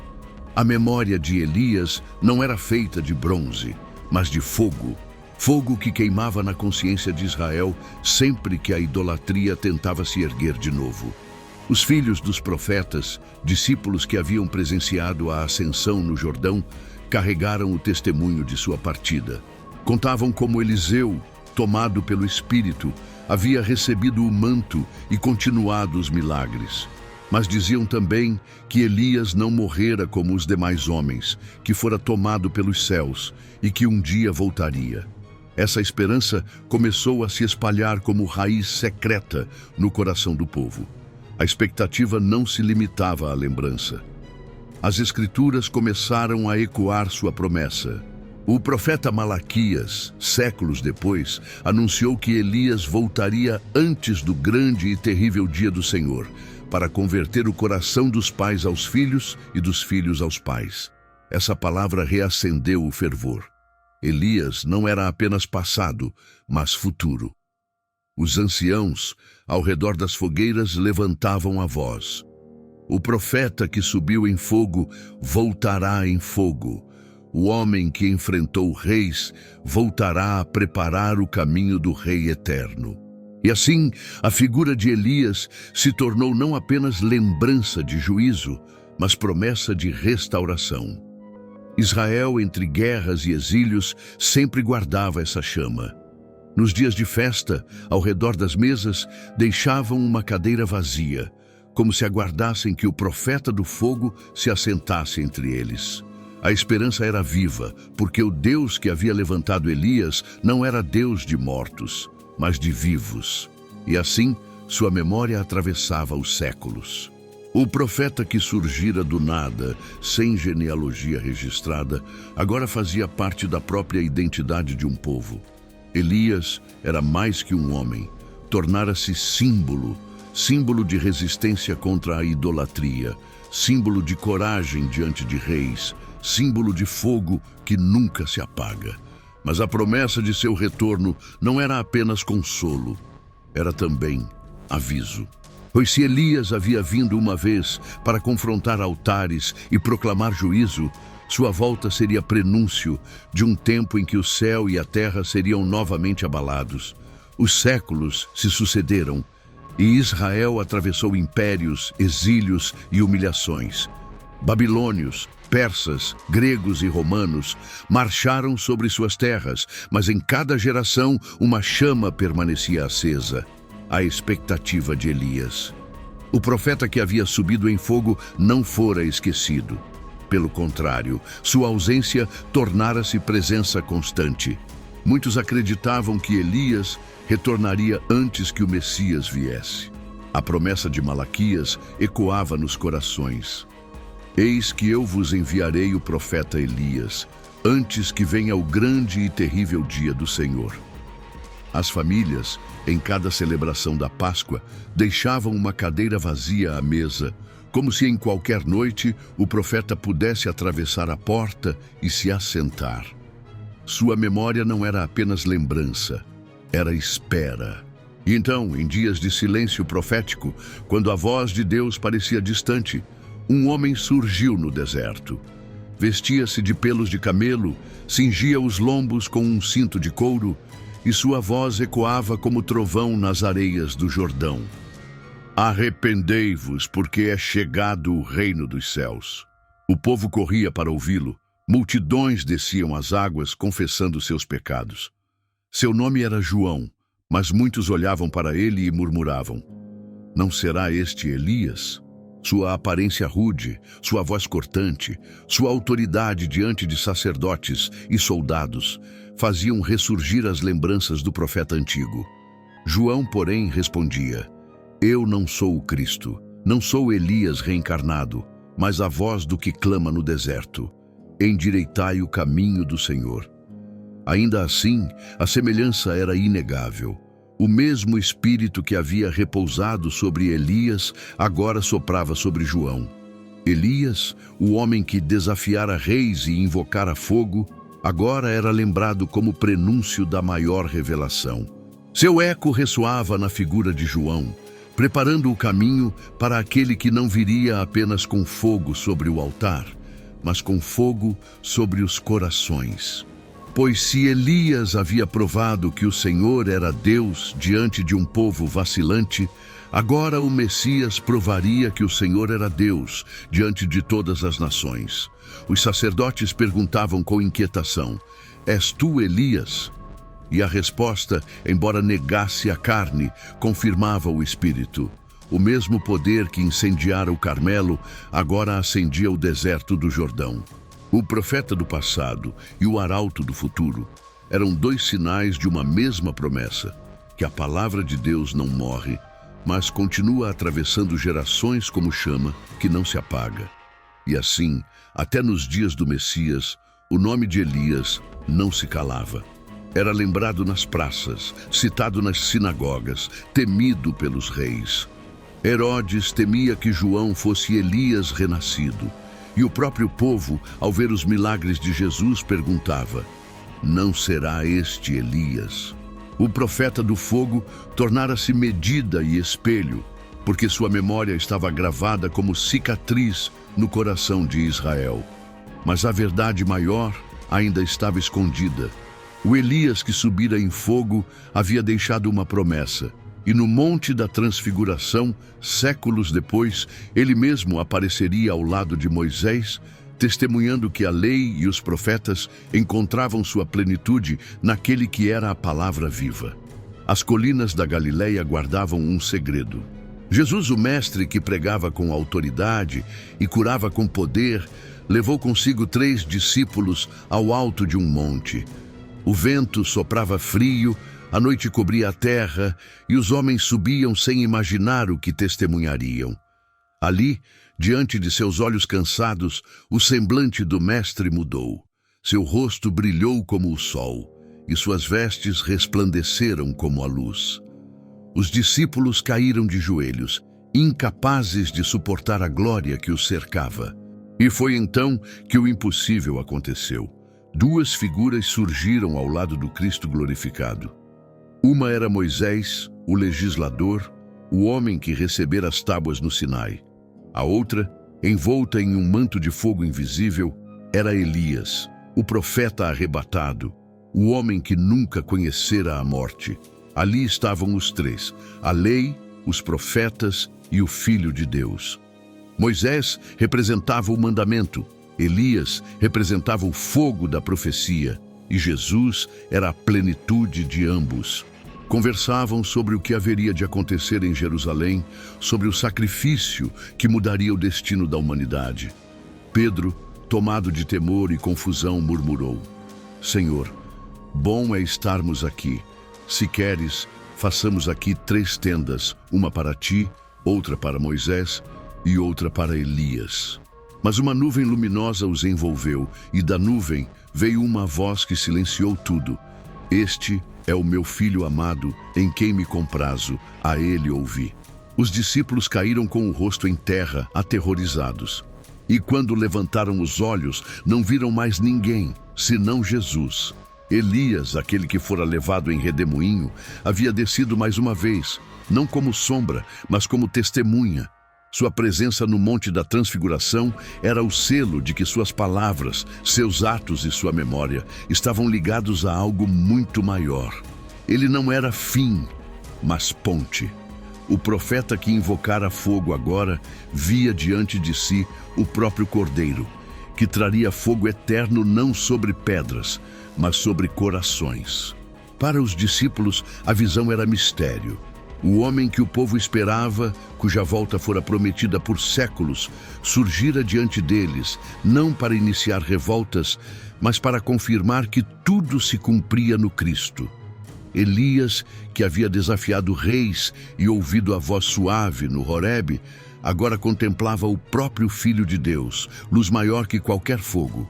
A memória de Elias não era feita de bronze, mas de fogo. Fogo que queimava na consciência de Israel sempre que a idolatria tentava se erguer de novo. Os filhos dos profetas, discípulos que haviam presenciado a ascensão no Jordão, carregaram o testemunho de sua partida. Contavam como Eliseu, tomado pelo Espírito, havia recebido o manto e continuado os milagres. Mas diziam também que Elias não morrera como os demais homens, que fora tomado pelos céus e que um dia voltaria. Essa esperança começou a se espalhar como raiz secreta no coração do povo. A expectativa não se limitava à lembrança. As Escrituras começaram a ecoar sua promessa. O profeta Malaquias, séculos depois, anunciou que Elias voltaria antes do grande e terrível dia do Senhor, para converter o coração dos pais aos filhos e dos filhos aos pais. Essa palavra reacendeu o fervor. Elias não era apenas passado, mas futuro. Os anciãos, ao redor das fogueiras, levantavam a voz. O profeta que subiu em fogo voltará em fogo. O homem que enfrentou reis voltará a preparar o caminho do Rei Eterno. E assim, a figura de Elias se tornou não apenas lembrança de juízo, mas promessa de restauração. Israel, entre guerras e exílios, sempre guardava essa chama. Nos dias de festa, ao redor das mesas, deixavam uma cadeira vazia, como se aguardassem que o profeta do fogo se assentasse entre eles. A esperança era viva, porque o Deus que havia levantado Elias não era Deus de mortos, mas de vivos. E assim, sua memória atravessava os séculos. O profeta que surgira do nada, sem genealogia registrada, agora fazia parte da própria identidade de um povo. Elias era mais que um homem, tornara-se símbolo de resistência contra a idolatria, símbolo de coragem diante de reis, símbolo de fogo que nunca se apaga. Mas a promessa de seu retorno não era apenas consolo, era também aviso. Pois se Elias havia vindo uma vez para confrontar altares e proclamar juízo, sua volta seria prenúncio de um tempo em que o céu e a terra seriam novamente abalados. Os séculos se sucederam e Israel atravessou impérios, exílios e humilhações. Babilônios, persas, gregos e romanos marcharam sobre suas terras, mas em cada geração uma chama permanecia acesa, a expectativa de Elias. O profeta que havia subido em fogo não fora esquecido. Pelo contrário, sua ausência tornara-se presença constante. Muitos acreditavam que Elias retornaria antes que o Messias viesse. A promessa de Malaquias ecoava nos corações. Eis que eu vos enviarei o profeta Elias, antes que venha o grande e terrível dia do Senhor. As famílias, em cada celebração da Páscoa, deixavam uma cadeira vazia à mesa, como se em qualquer noite o profeta pudesse atravessar a porta e se assentar. Sua memória não era apenas lembrança, era espera. E então, em dias de silêncio profético, quando a voz de Deus parecia distante, um homem surgiu no deserto. Vestia-se de pelos de camelo, cingia os lombos com um cinto de couro, e sua voz ecoava como trovão nas areias do Jordão. Arrependei-vos, porque é chegado o reino dos céus. O povo corria para ouvi-lo, multidões desciam as águas confessando seus pecados. Seu nome era João, mas muitos olhavam para ele e murmuravam: não será este Elias? Sua aparência rude, sua voz cortante, sua autoridade diante de sacerdotes e soldados faziam ressurgir as lembranças do profeta antigo. João, porém, respondia: eu não sou o Cristo, não sou Elias reencarnado, mas a voz do que clama no deserto: endireitai o caminho do Senhor. Ainda assim, a semelhança era inegável. O mesmo Espírito que havia repousado sobre Elias agora soprava sobre João. Elias, o homem que desafiara reis e invocara fogo, agora era lembrado como prenúncio da maior revelação. Seu eco ressoava na figura de João, preparando o caminho para aquele que não viria apenas com fogo sobre o altar, mas com fogo sobre os corações. Pois se Elias havia provado que o Senhor era Deus diante de um povo vacilante, agora o Messias provaria que o Senhor era Deus diante de todas as nações. Os sacerdotes perguntavam com inquietação: és tu Elias? E a resposta, embora negasse a carne, confirmava o Espírito. O mesmo poder que incendiara o Carmelo agora acendia o deserto do Jordão. O profeta do passado e o arauto do futuro eram dois sinais de uma mesma promessa: que a palavra de Deus não morre, mas continua atravessando gerações como chama que não se apaga. E assim, até nos dias do Messias, o nome de Elias não se calava. Era lembrado nas praças, citado nas sinagogas, temido pelos reis. Herodes temia que João fosse Elias renascido. E o próprio povo, ao ver os milagres de Jesus, perguntava: não será este Elias? O profeta do fogo tornara-se medida e espelho, porque sua memória estava gravada como cicatriz no coração de Israel. Mas a verdade maior ainda estava escondida. O Elias que subira em fogo havia deixado uma promessa. E no Monte da Transfiguração, séculos depois, ele mesmo apareceria ao lado de Moisés, testemunhando que a lei e os profetas encontravam sua plenitude naquele que era a palavra viva. As colinas da Galileia guardavam um segredo. Jesus, o mestre que pregava com autoridade e curava com poder, levou consigo 3 discípulos ao alto de um monte. O vento soprava frio, a noite cobria a terra e os homens subiam sem imaginar o que testemunhariam. Ali, diante de seus olhos cansados, o semblante do mestre mudou. Seu rosto brilhou como o sol e suas vestes resplandeceram como a luz. Os discípulos caíram de joelhos, incapazes de suportar a glória que os cercava. E foi então que o impossível aconteceu. 2 figuras surgiram ao lado do Cristo glorificado. Uma era Moisés, o legislador, o homem que recebera as tábuas no Sinai. A outra, envolta em um manto de fogo invisível, era Elias, o profeta arrebatado, o homem que nunca conhecera a morte. Ali estavam os 3, a lei, os profetas e o Filho de Deus. Moisés representava o mandamento, Elias representava o fogo da profecia e Jesus era a plenitude de ambos. Conversavam sobre o que haveria de acontecer em Jerusalém, sobre o sacrifício que mudaria o destino da humanidade. Pedro, tomado de temor e confusão, murmurou: Senhor, bom é estarmos aqui. Se queres, façamos aqui 3 tendas, uma para ti, outra para Moisés e outra para Elias. Mas uma nuvem luminosa os envolveu, e da nuvem veio uma voz que silenciou tudo: Este é o meu filho amado, em quem me comprazo, a ele ouvi. Os discípulos caíram com o rosto em terra, aterrorizados. E quando levantaram os olhos, não viram mais ninguém, senão Jesus. Elias, aquele que fora levado em redemoinho, havia descido mais uma vez, não como sombra, mas como testemunha. Sua presença no Monte da Transfiguração era o selo de que suas palavras, seus atos e sua memória estavam ligados a algo muito maior. Ele não era fim, mas ponte. O profeta que invocara fogo agora via diante de si o próprio Cordeiro, que traria fogo eterno não sobre pedras, mas sobre corações. Para os discípulos, a visão era mistério. O homem que o povo esperava, cuja volta fora prometida por séculos, surgira diante deles, não para iniciar revoltas, mas para confirmar que tudo se cumpria no Cristo. Elias, que havia desafiado reis e ouvido a voz suave no Horebe, agora contemplava o próprio Filho de Deus, luz maior que qualquer fogo.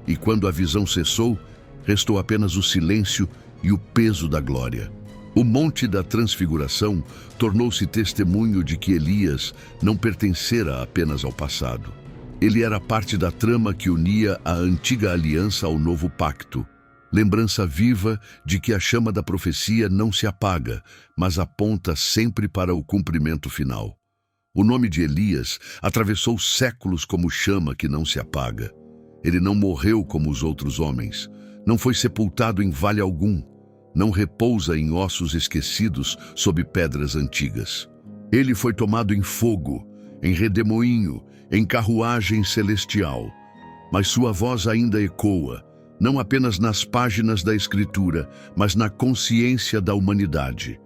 E quando a visão cessou, restou apenas o silêncio e o peso da glória. O Monte da Transfiguração tornou-se testemunho de que Elias não pertencera apenas ao passado. Ele era parte da trama que unia a antiga aliança ao novo pacto, lembrança viva de que a chama da profecia não se apaga, mas aponta sempre para o cumprimento final. O nome de Elias atravessou séculos como chama que não se apaga. Ele não morreu como os outros homens, não foi sepultado em vale algum, não repousa em ossos esquecidos sob pedras antigas. Ele foi tomado em fogo, em redemoinho, em carruagem celestial. Mas sua voz ainda ecoa, não apenas nas páginas da Escritura, mas na consciência da humanidade.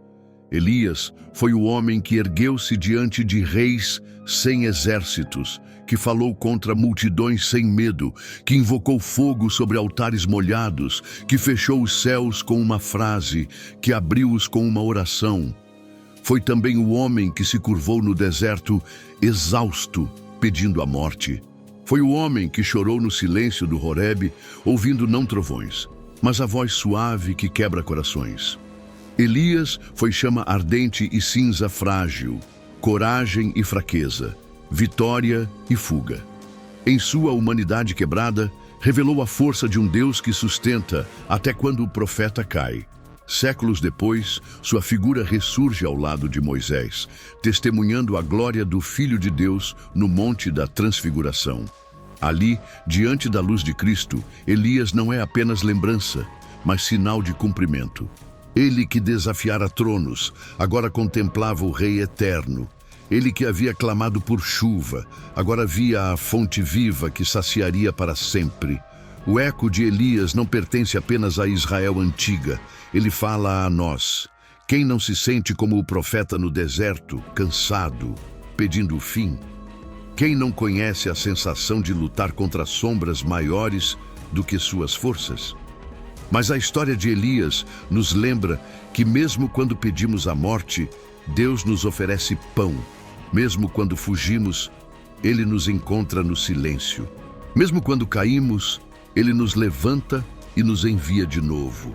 Elias foi o homem que ergueu-se diante de reis sem exércitos, que falou contra multidões sem medo, que invocou fogo sobre altares molhados, que fechou os céus com uma frase, que abriu-os com uma oração. Foi também o homem que se curvou no deserto, exausto, pedindo a morte. Foi o homem que chorou no silêncio do Horebe, ouvindo não trovões, mas a voz suave que quebra corações. Elias foi chama ardente e cinza frágil, coragem e fraqueza, vitória e fuga. Em sua humanidade quebrada, revelou a força de um Deus que sustenta até quando o profeta cai. Séculos depois, sua figura ressurge ao lado de Moisés, testemunhando a glória do Filho de Deus no Monte da Transfiguração. Ali, diante da luz de Cristo, Elias não é apenas lembrança, mas sinal de cumprimento. Ele que desafiara tronos, agora contemplava o Rei eterno. Ele que havia clamado por chuva, agora via a fonte viva que saciaria para sempre. O eco de Elias não pertence apenas à Israel antiga, ele fala a nós. Quem não se sente como o profeta no deserto, cansado, pedindo o fim? Quem não conhece a sensação de lutar contra sombras maiores do que suas forças? Mas a história de Elias nos lembra que mesmo quando pedimos a morte, Deus nos oferece pão. Mesmo quando fugimos, Ele nos encontra no silêncio. Mesmo quando caímos, Ele nos levanta e nos envia de novo.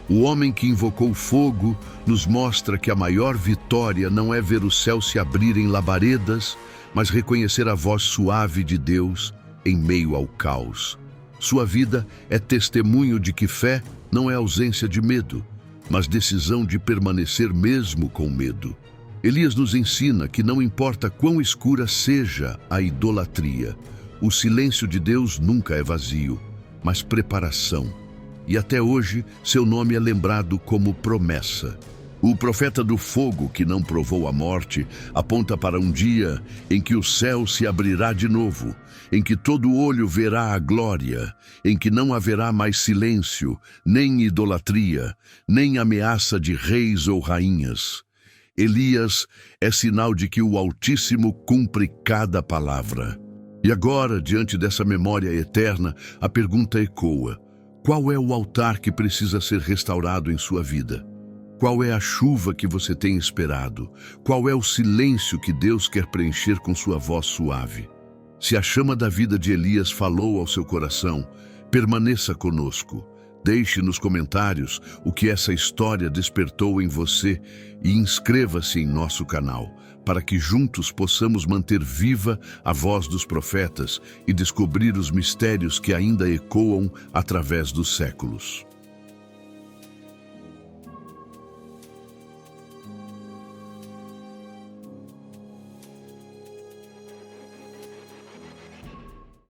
O homem que invocou fogo nos mostra que a maior vitória não é ver o céu se abrir em labaredas, mas reconhecer a voz suave de Deus em meio ao caos. Sua vida é testemunho de que fé não é ausência de medo, mas decisão de permanecer mesmo com medo. Elias nos ensina que não importa quão escura seja a idolatria, o silêncio de Deus nunca é vazio, mas preparação. E até hoje, seu nome é lembrado como promessa. O profeta do fogo que não provou a morte aponta para um dia em que o céu se abrirá de novo, em que todo olho verá a glória, em que não haverá mais silêncio, nem idolatria, nem ameaça de reis ou rainhas. Elias é sinal de que o Altíssimo cumpre cada palavra. E agora, diante dessa memória eterna, a pergunta ecoa: qual é o altar que precisa ser restaurado em sua vida? Qual é a chuva que você tem esperado? Qual é o silêncio que Deus quer preencher com sua voz suave? Se a chama da vida de Elias falou ao seu coração, permaneça conosco. Deixe nos comentários o que essa história despertou em você e inscreva-se em nosso canal, para que juntos possamos manter viva a voz dos profetas e descobrir os mistérios que ainda ecoam através dos séculos.